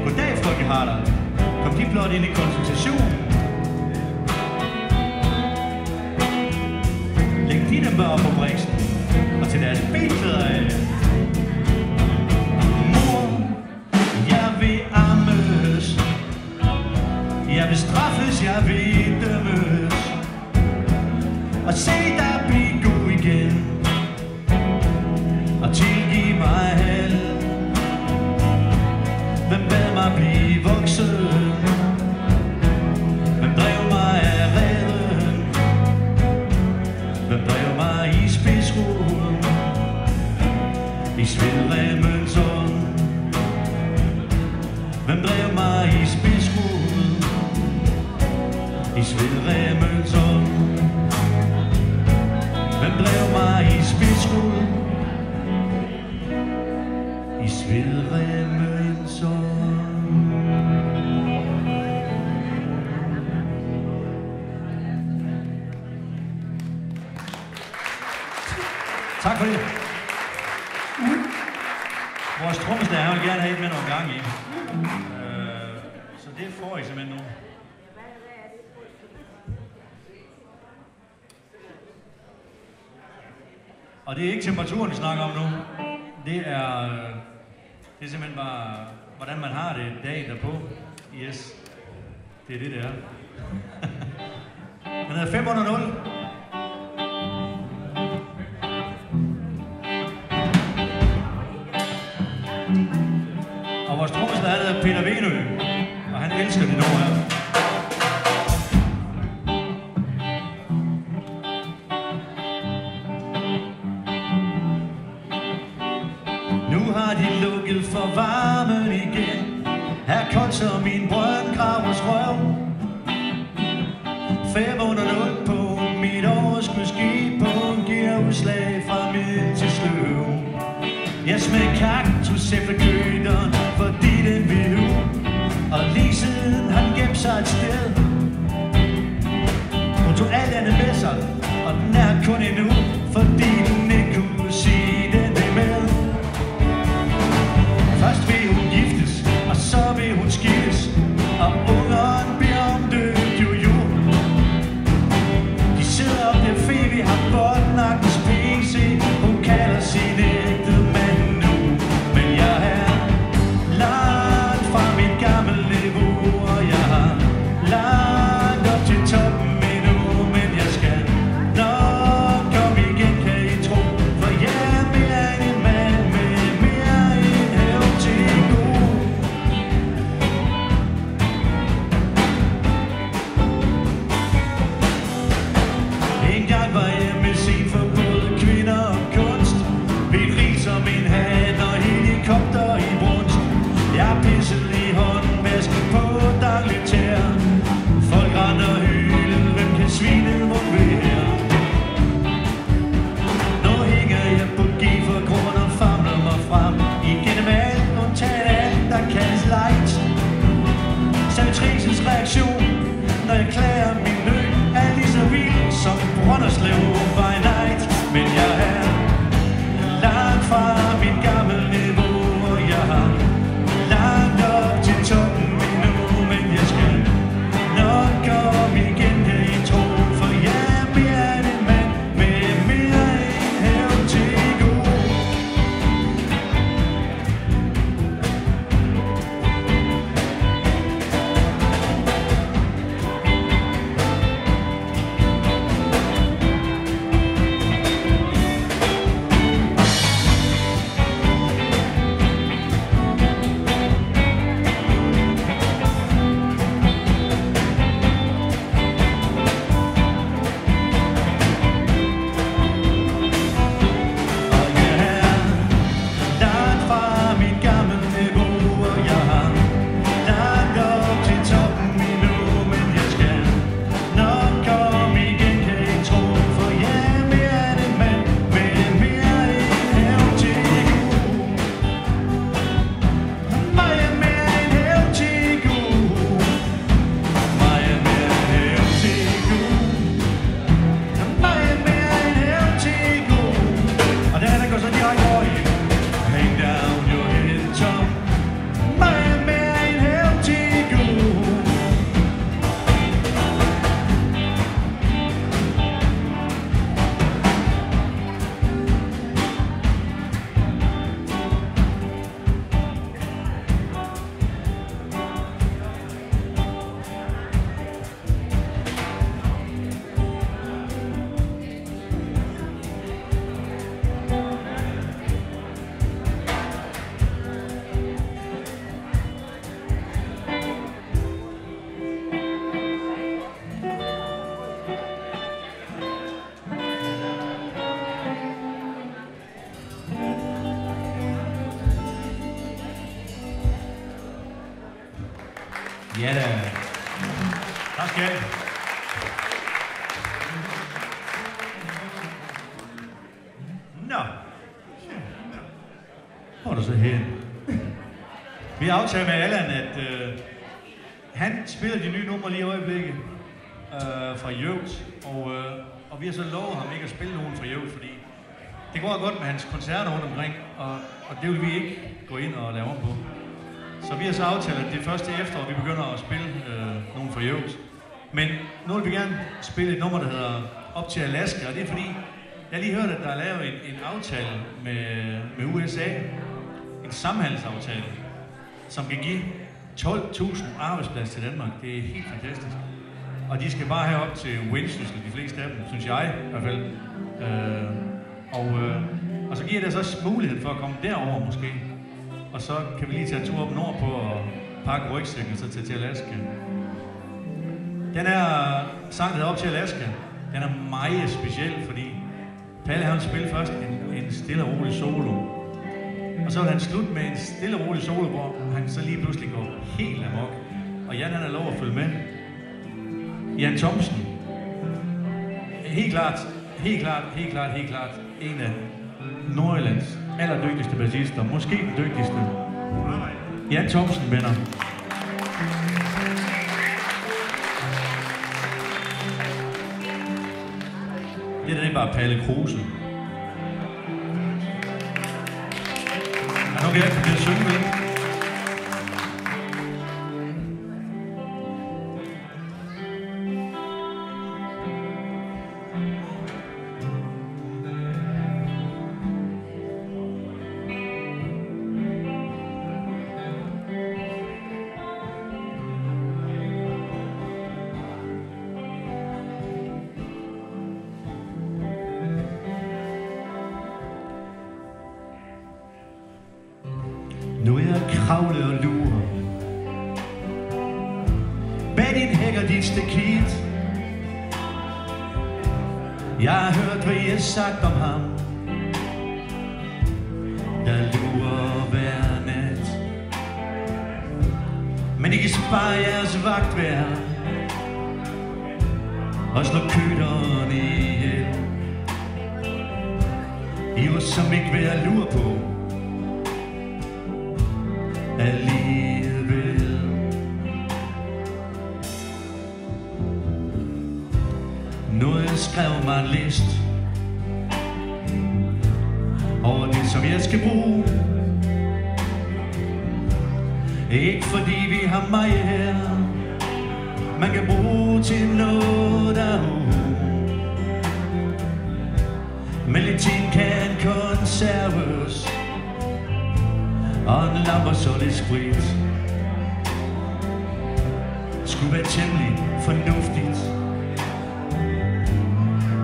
Goddag, folkeharter. Kom de blot ind i konsultation. Læg dine børn på briksen og til deres benklæder af. Jeg vil straffes, jeg vil dømmes, og se dig blive god igen, og tilgive mig alt. Hvem bad mig blive voksen? Hvem drev mig af reden? Hvem drev mig i spidsruden i Svedremmens ånd? Hvem drev mig i spidsruden i Svedremmens ånd? Hvem drev mig i spidsruden i Svedremmens ånd? Tak for det. Vores trommeslager vil gerne have et med nogle gange i. Så det får I simpelthen nu. Og det er ikke temperaturen, vi snakker om nu. Det er simpelthen bare, hvordan man har det dagen derpå. Yes, det er det, det er. Den hedder 500. Og vores trommeslager hedder Peter Venø, og han elsker det nummer her. som min brøndgravers røv. 500 på mit overskudskibpunkt giver udslag fra midt til sløv. Jeg smed kaktus efter køderen, fordi den vil ud. Og lige siden har den gemt sig et sted. Hun tog alt andet med sig, og den er kun endnu, fordi den ikke kunne sige den vil med. Først vil hun giftes, og så vil hun skilles, og ungeren bliver omdøbt jo. De sidder op der Phoebe har båndnagtens PC. Hun kalder sin ægte mand nu, men jeg er langt fra mit gamle niveau, og jeg har langt op til toppen endnu, men jeg skal nok komme igen, kan I tro, for jeg er mere end en mand med mere end hævn til gode. En gang var jeg med sin for både kvinder og kunst. Vi rig som en hat og helikopter i brunst. Jeg pissede i hånden, vasket på dagligt tær. Folk render og hylede, hvem kan svine mod ved her? Nu hænger jeg på G for grund og famler mig frem. Igennem alt, undtagen alt, der kaldes light. Servitrisens reaktion, når jeg klager min nød, er lige så vild som Brønderslev by night. Men jeg er langt fra mit gamle niveau, og jeg har langt op til toppen endnu, men jeg skal nok komme igen, kan I tro, for jeg er mere end en mand med mere end hævn til gode. Ja da. Tak skal I. Nå. Hvor er du så hen? Vi har aftalt med Allan, at han spiller de nye numre lige i øjeblikket fra Jøvs, og vi har så lovet ham ikke at spille nogen fra Jøvs, fordi det går godt med hans koncerter rundt omkring, og det vil vi ikke gå ind og lave om på. Så vi har så aftalt, at det er først til efterår, vi begynder at spille nogen fra Jøvs. Men nu vil vi gerne spille et nummer, der hedder Op til Alaska, og det er fordi, jeg lige hørte, at der er lavet en aftale med USA, en samhandelsaftale, som kan give 12.000 arbejdspladser til Danmark. Det er helt fantastisk. Og de skal bare have op til Vendsyssel, de fleste af dem, synes jeg i hvert fald. Og så giver det så mulighed for at komme derover måske. Og så kan vi lige tage en tur op nordpå og pakke rygsækken og så tage til Alaska. Den her sang, der hedder Op til Alaska, den er meget speciel, fordi Palle han spille først en stille og rolig solo. Og så vil han slutte med en stille og rolig solo, hvor han så lige pludselig går helt amok. Jan han har lov at følge med. Jan Thomsen. Helt klart en af Nordjyllands allerdygtigste bassister. Måske den dygtigste. Jan Thomsen, venner. Det er bare Palle Kruse. Nu kan jeg ikke blive at synge med. Nu er jeg kravlet og lurer bag din hæk og dit stakit. Jeg har hørt, hvad I har sagt om ham, der lurer hver nat. Men I kan spare jeres vagtvær og slå køderne ihjel. I var som ikke ved at lure på alligevel. Nu jeg skrev mig en list over det, som jeg skal bruge. Ikke fordi vi har mig her, man kan bruge til noget derude. Men lidt ting kan konserves og en lampe så lidt sprit. Skulle være temmelig fornuftigt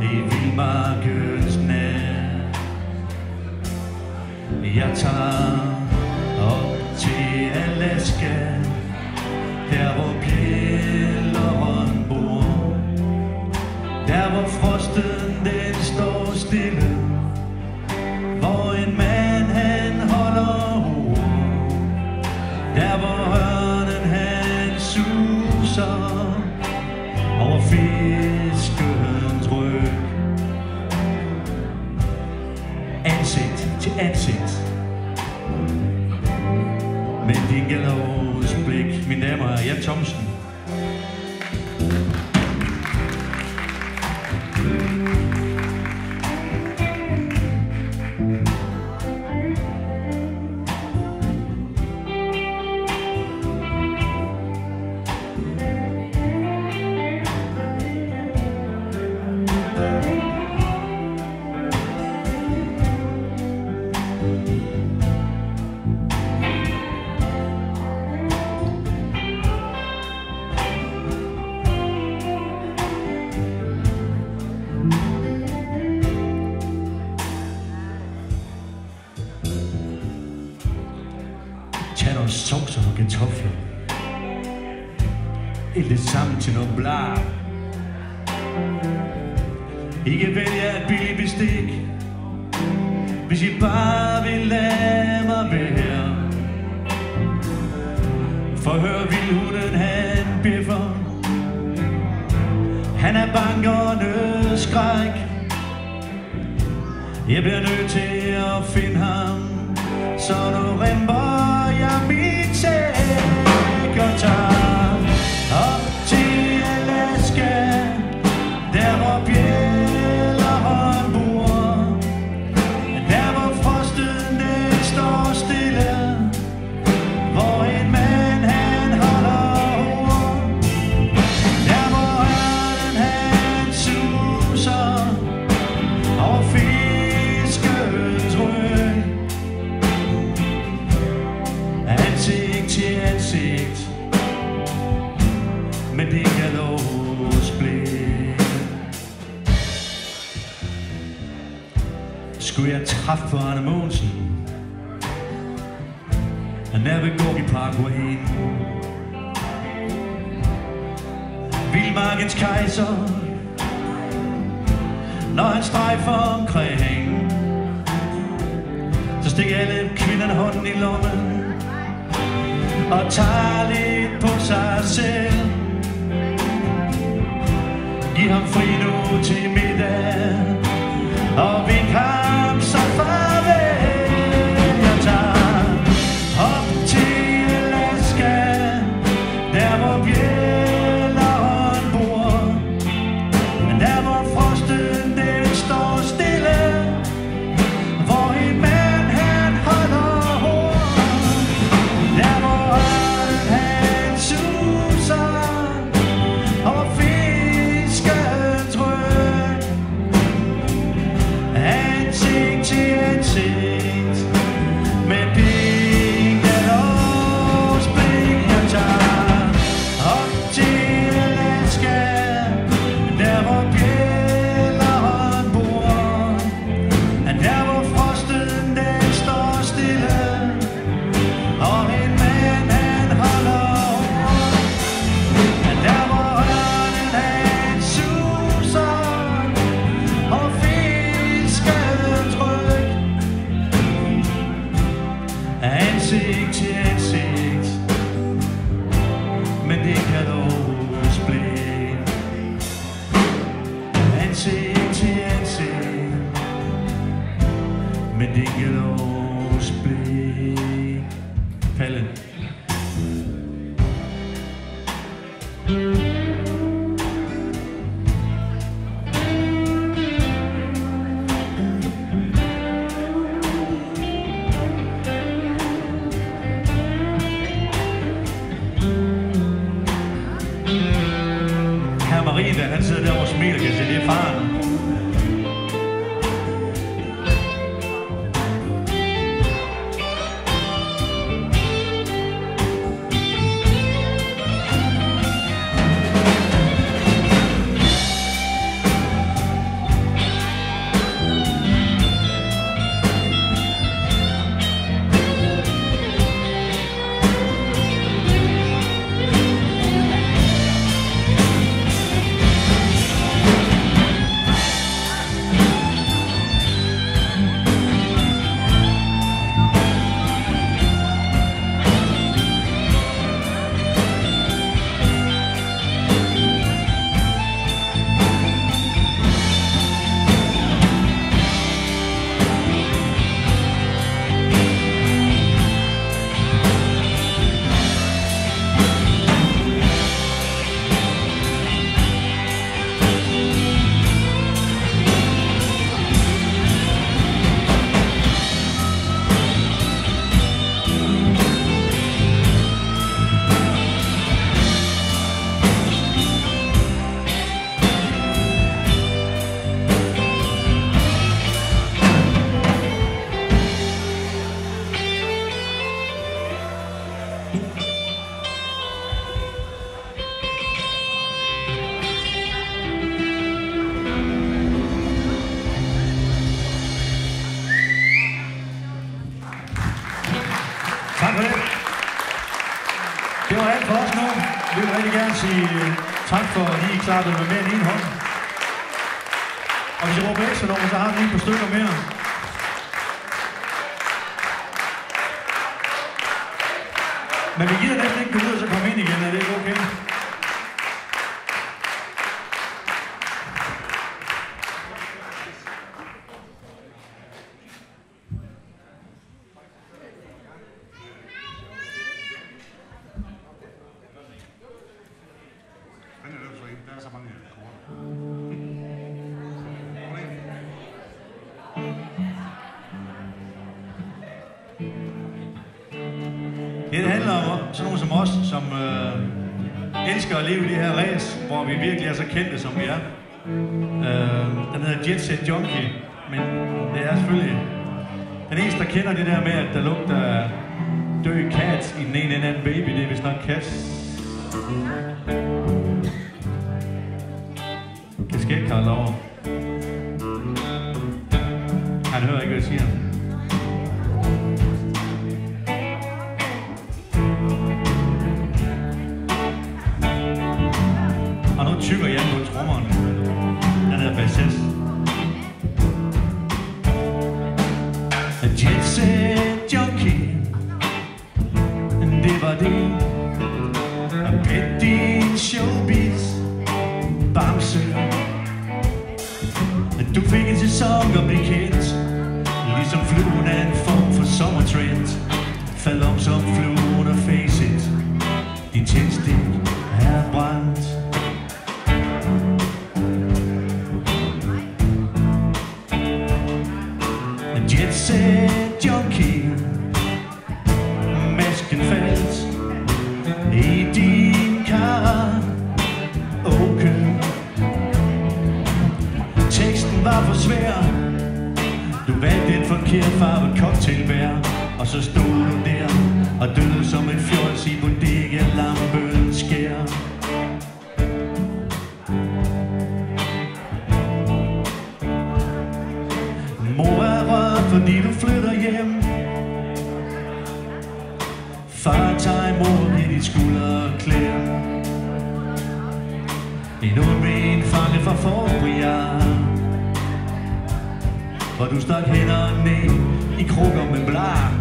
i vildmarkens nat. Jeg tager op til Alaska, der hvor bjælleren bor, der hvor frosten den står stille, hvor en mand han holder ord, der hvor ørnen han suser over fiskens ryg. Ansigt til ansigt med din gallows blik. Mine damer og Jan Thomsen. Tag noget sovs og nogle kartofler, ild det sammen til noget blar. I kan vælge et billigt bestik, hvis I bare vil lade mig være. Forhør vildhunden, han biffer, han er bange og nødskræk. Jeg bliver nødt til at finde ham, så nu remper jeg mit sæk og tager op til Alaska, der hvor bjælleren bor, der hvor frosten den står stille, hvor en mand han holder ord, der hvor ørnen han suser over fiskens ryg. Ansigt til ansigt med din gallows blik. Skulle jeg træffe på Arne Mogensen og nærmere gå i Parkway, vildmarkens kejser, når han strejfer omkring, så stikker alle kvinderne hånden i lommen og tager lidt på sig sig selv. Giv ham fri nu til middag, og vink ham så farvel. Jeg tager op til Alaska, der hvor bjælleren bor, der hvor frosten den står stille, hvor en mand han holder hår, der hvor ørnen han suser, og fisken tryk, ansigt til ansigt, med Bigelows blik. Jeg tager op til Alaska, der hvor bjælleren bor, der hvor frosten den står stille, og en mand han holder hår, der hvor ørnen han suser, og fisken tryk, ansigt til ansigt, men det kan Bigelows blik. Ansigt til ansigt, men det Bigelows blik. Palle. Herr Marie, han sidder der og smiler, kan se, det er faren. Tak for det. Det var alt for os nu. Vi vil rigtig gerne sige tak for, at I er klar til at være med i en hånd. Og hvis jeg råber ekstra nummer, så har vi lige et par stykker mere. Men vi gider næsten ikke gå ud og så komme ind igen. Er det ikke okay? Der er så mange akkorder. Det handler om sådan nogle som os, som elsker at leve i det her race, hvor vi virkelig er så kendte, som vi er. Den hedder Jet Set Junkie, men det er selvfølgelig den eneste, der kender det der med, at der lugter død kat i den ene eller anden baby. Det er vist nok kat. Kasket Karl over. Han hører ikke, hvad jeg siger. Og nu tykker Jan på trommeren. Han hedder bassist. Jet Set Junkie, det var det. Pet din showbiz bamse. Du fik en sæson at blive kendt, ligesom fluen er en form for sommertrend. Fald om som fluen og face it, din tændstik er brændt. Jet set junkie, masken faldt i din karaoke. Teksten var for svær, du valgte en forkert farvet cocktailbær, og så stod du der og døde som en fjols i bodega-lampens skær. Mor er rørt, fordi du flytter hjem. Far tager imod i dit skulderklær. En ond ben fanget fra forbriar, hvor du stak hænderne i krukker med blar.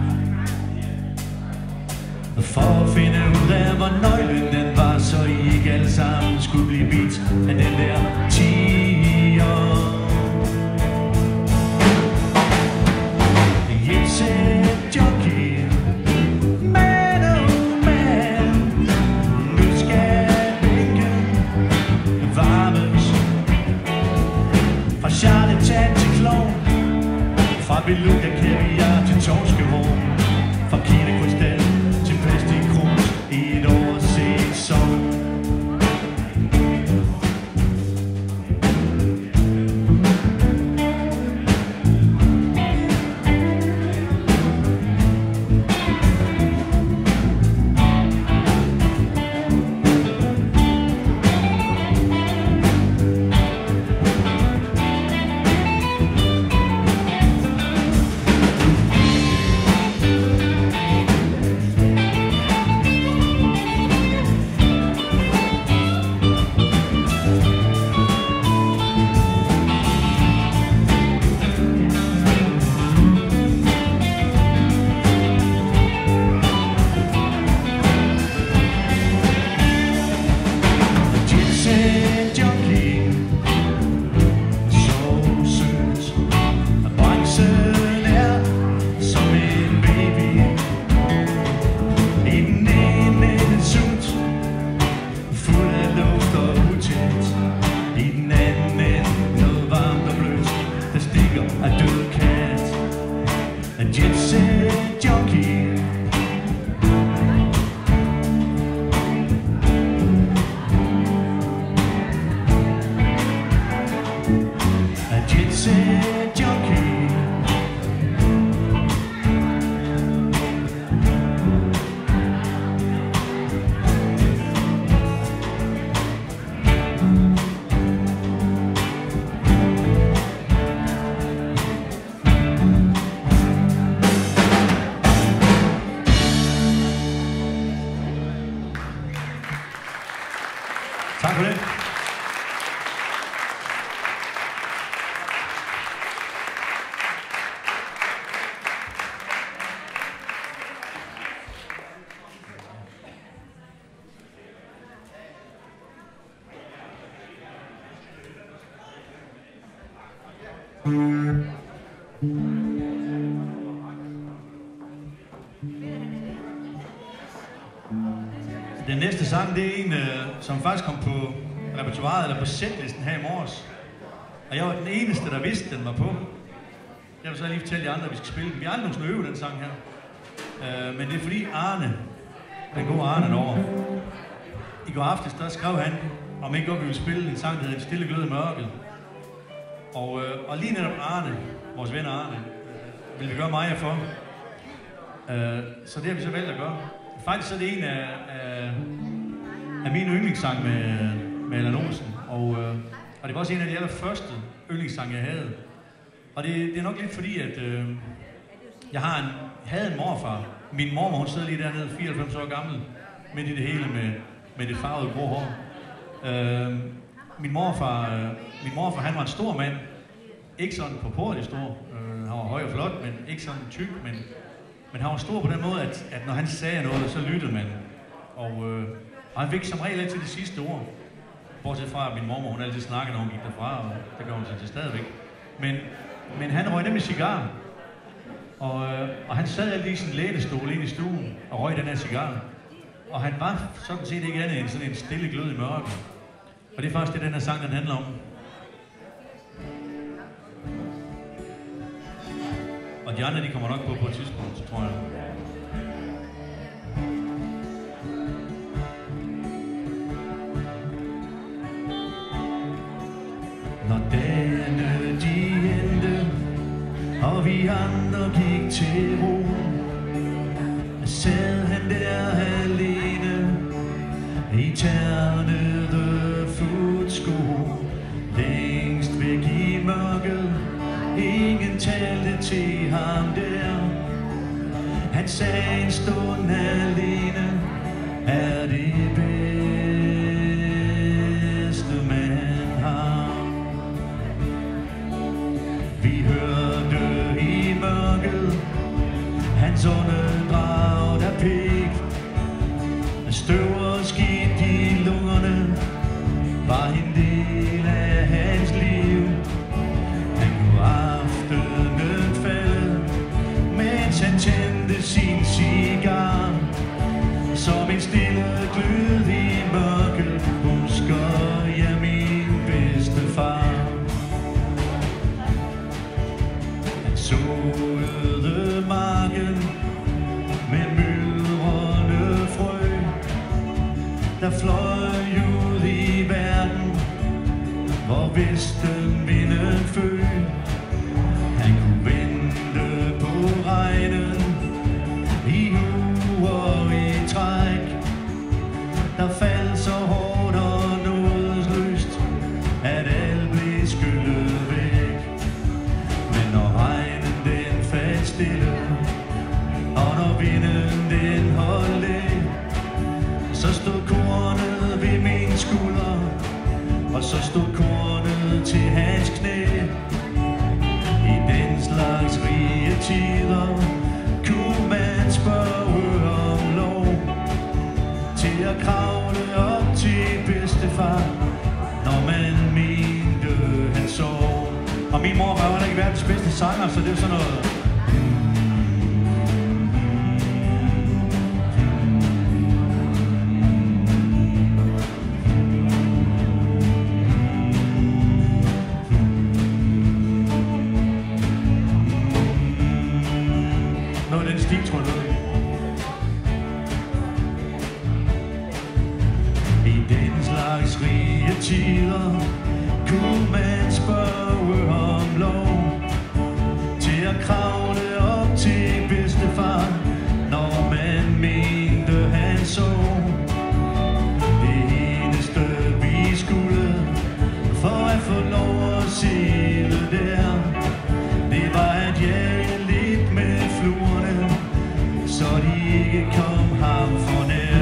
For at finde ud af, hvor nøglen den var, så I ikke alle sammen skulle blive bidt af den der tiger. Jetset junkie, man oh man, nu skal bænken varmes. Fra charlatan til klovn, fra beluga kaviar til torskevogn, fra kildekrystal til plastikkrus i et overset sovn. Tak for det. Den næste sang, det er en, som faktisk kom på repertoiret eller på setlisten her i morges. Og jeg var den eneste, der vidste, den var på. Jeg vil så lige fortælle jer andre, at vi skal spille den. Vi har aldrig nogensinde øvet den sang her. Men det er fordi Arne, den gode Arne derovre, i går aftes, der skrev han, om ikke godt vi ville spille en sang, der hedder En stille glød i mørket. Og lige netop Arne, vores ven Arne, vil vi gøre meget for. Så det har vi så valgt at gøre. Faktisk så er det en af mine yndlingssange med Allan Olsen. Og det var også en af de allerførste yndlingssange, jeg havde. Og det er nok lidt fordi, at jeg havde en morfar. Min mormor, hun sidder lige dernede, 94 år gammel, midt i det hele med det farvede grå hår. Min morfar, han var en stor mand. Ikke sådan på portet stor. Han var høj og flot, men ikke sådan tyk. Men han var stor på den måde, at når han sagde noget, så lyttede man. Og Og han fik som regel altid det sidste ord. Bortset fra, at min mormor, hun altid snakkede, når hun gik derfra, og det gør hun til stadigvæk. Men han røg nemlig cigar. Og han sad altid i sin lænestol inde i stuen og røg den her cigar. Og han var sådan set ikke andet end sådan en stille glød i mørket. Og det er faktisk det, den her sang, den handler om. Og de andre, de kommer nok på et tidspunkt, tror jeg. Når dagene de endte, og vi andre gik til ro, sad han der alene i ternede fodsko, længst væk i mørket. Ingen talte til ham der. Han sagde en stund alene, er det bedste man har. Vi hørte i mørket hans åndedrag, der pik. Støv og skidt i lungerne var en del af hans liv. Han kunne aftenen falde, mens han tændte sin cigar. Som en stille glød i mørket, husker jeg min bedstefar. Han såede marken med myldrende frø, der fløj ud i verden, hvor vestenvinden føg. Han kunne vente på regnen i uger i træk, der faldt så hårdt og nådesløst, at alt blev skyllet væk. Men når regnen den faldt stille, og når vinden den holdt af, så stod kornet ved min skulder, og så stod kornet til hans knæ. I den slags rige tider kunne man spørge om lov til at kravle op til bedstefar, når man mente han sov. Og min mor var jo ikke verdens bedste sanger, så det er sådan noget. I den slags rige tider kunne man spørge om lov til at kravle op til bedstefar, når man mente han sov. Det eneste vi skulle for at få lov at se det der, det var at jage lidt med fluerne, så de ikke kom ham for nær.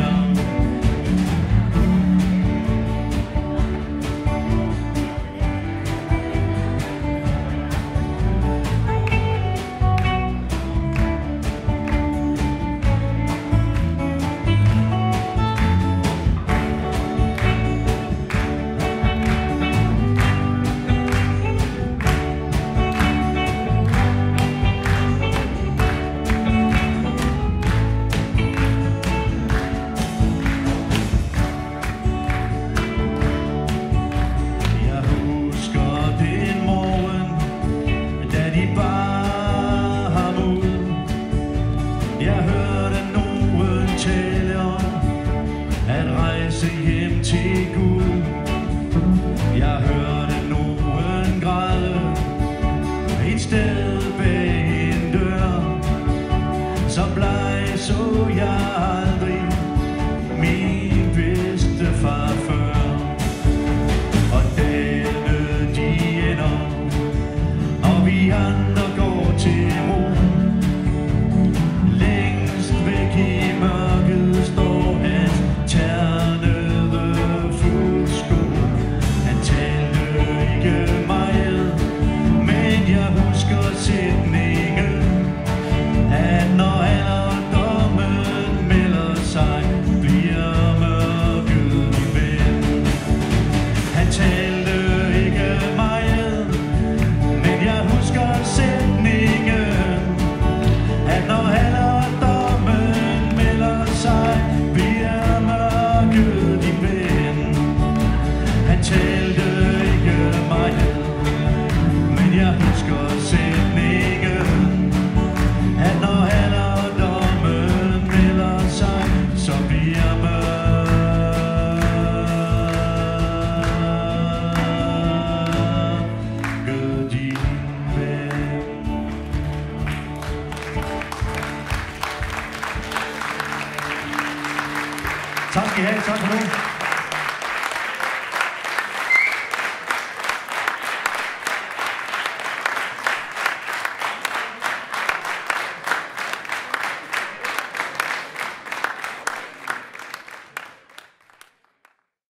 Hjem til Gud. Jeg hørte nogen græde et sted bag en dør. Så bleg så jeg aldrig min bedstefar før. Og dagene de ender, og vi andre går til ro. Længst væk i mørket står hans ternede fod. skal I have. Tak for nu.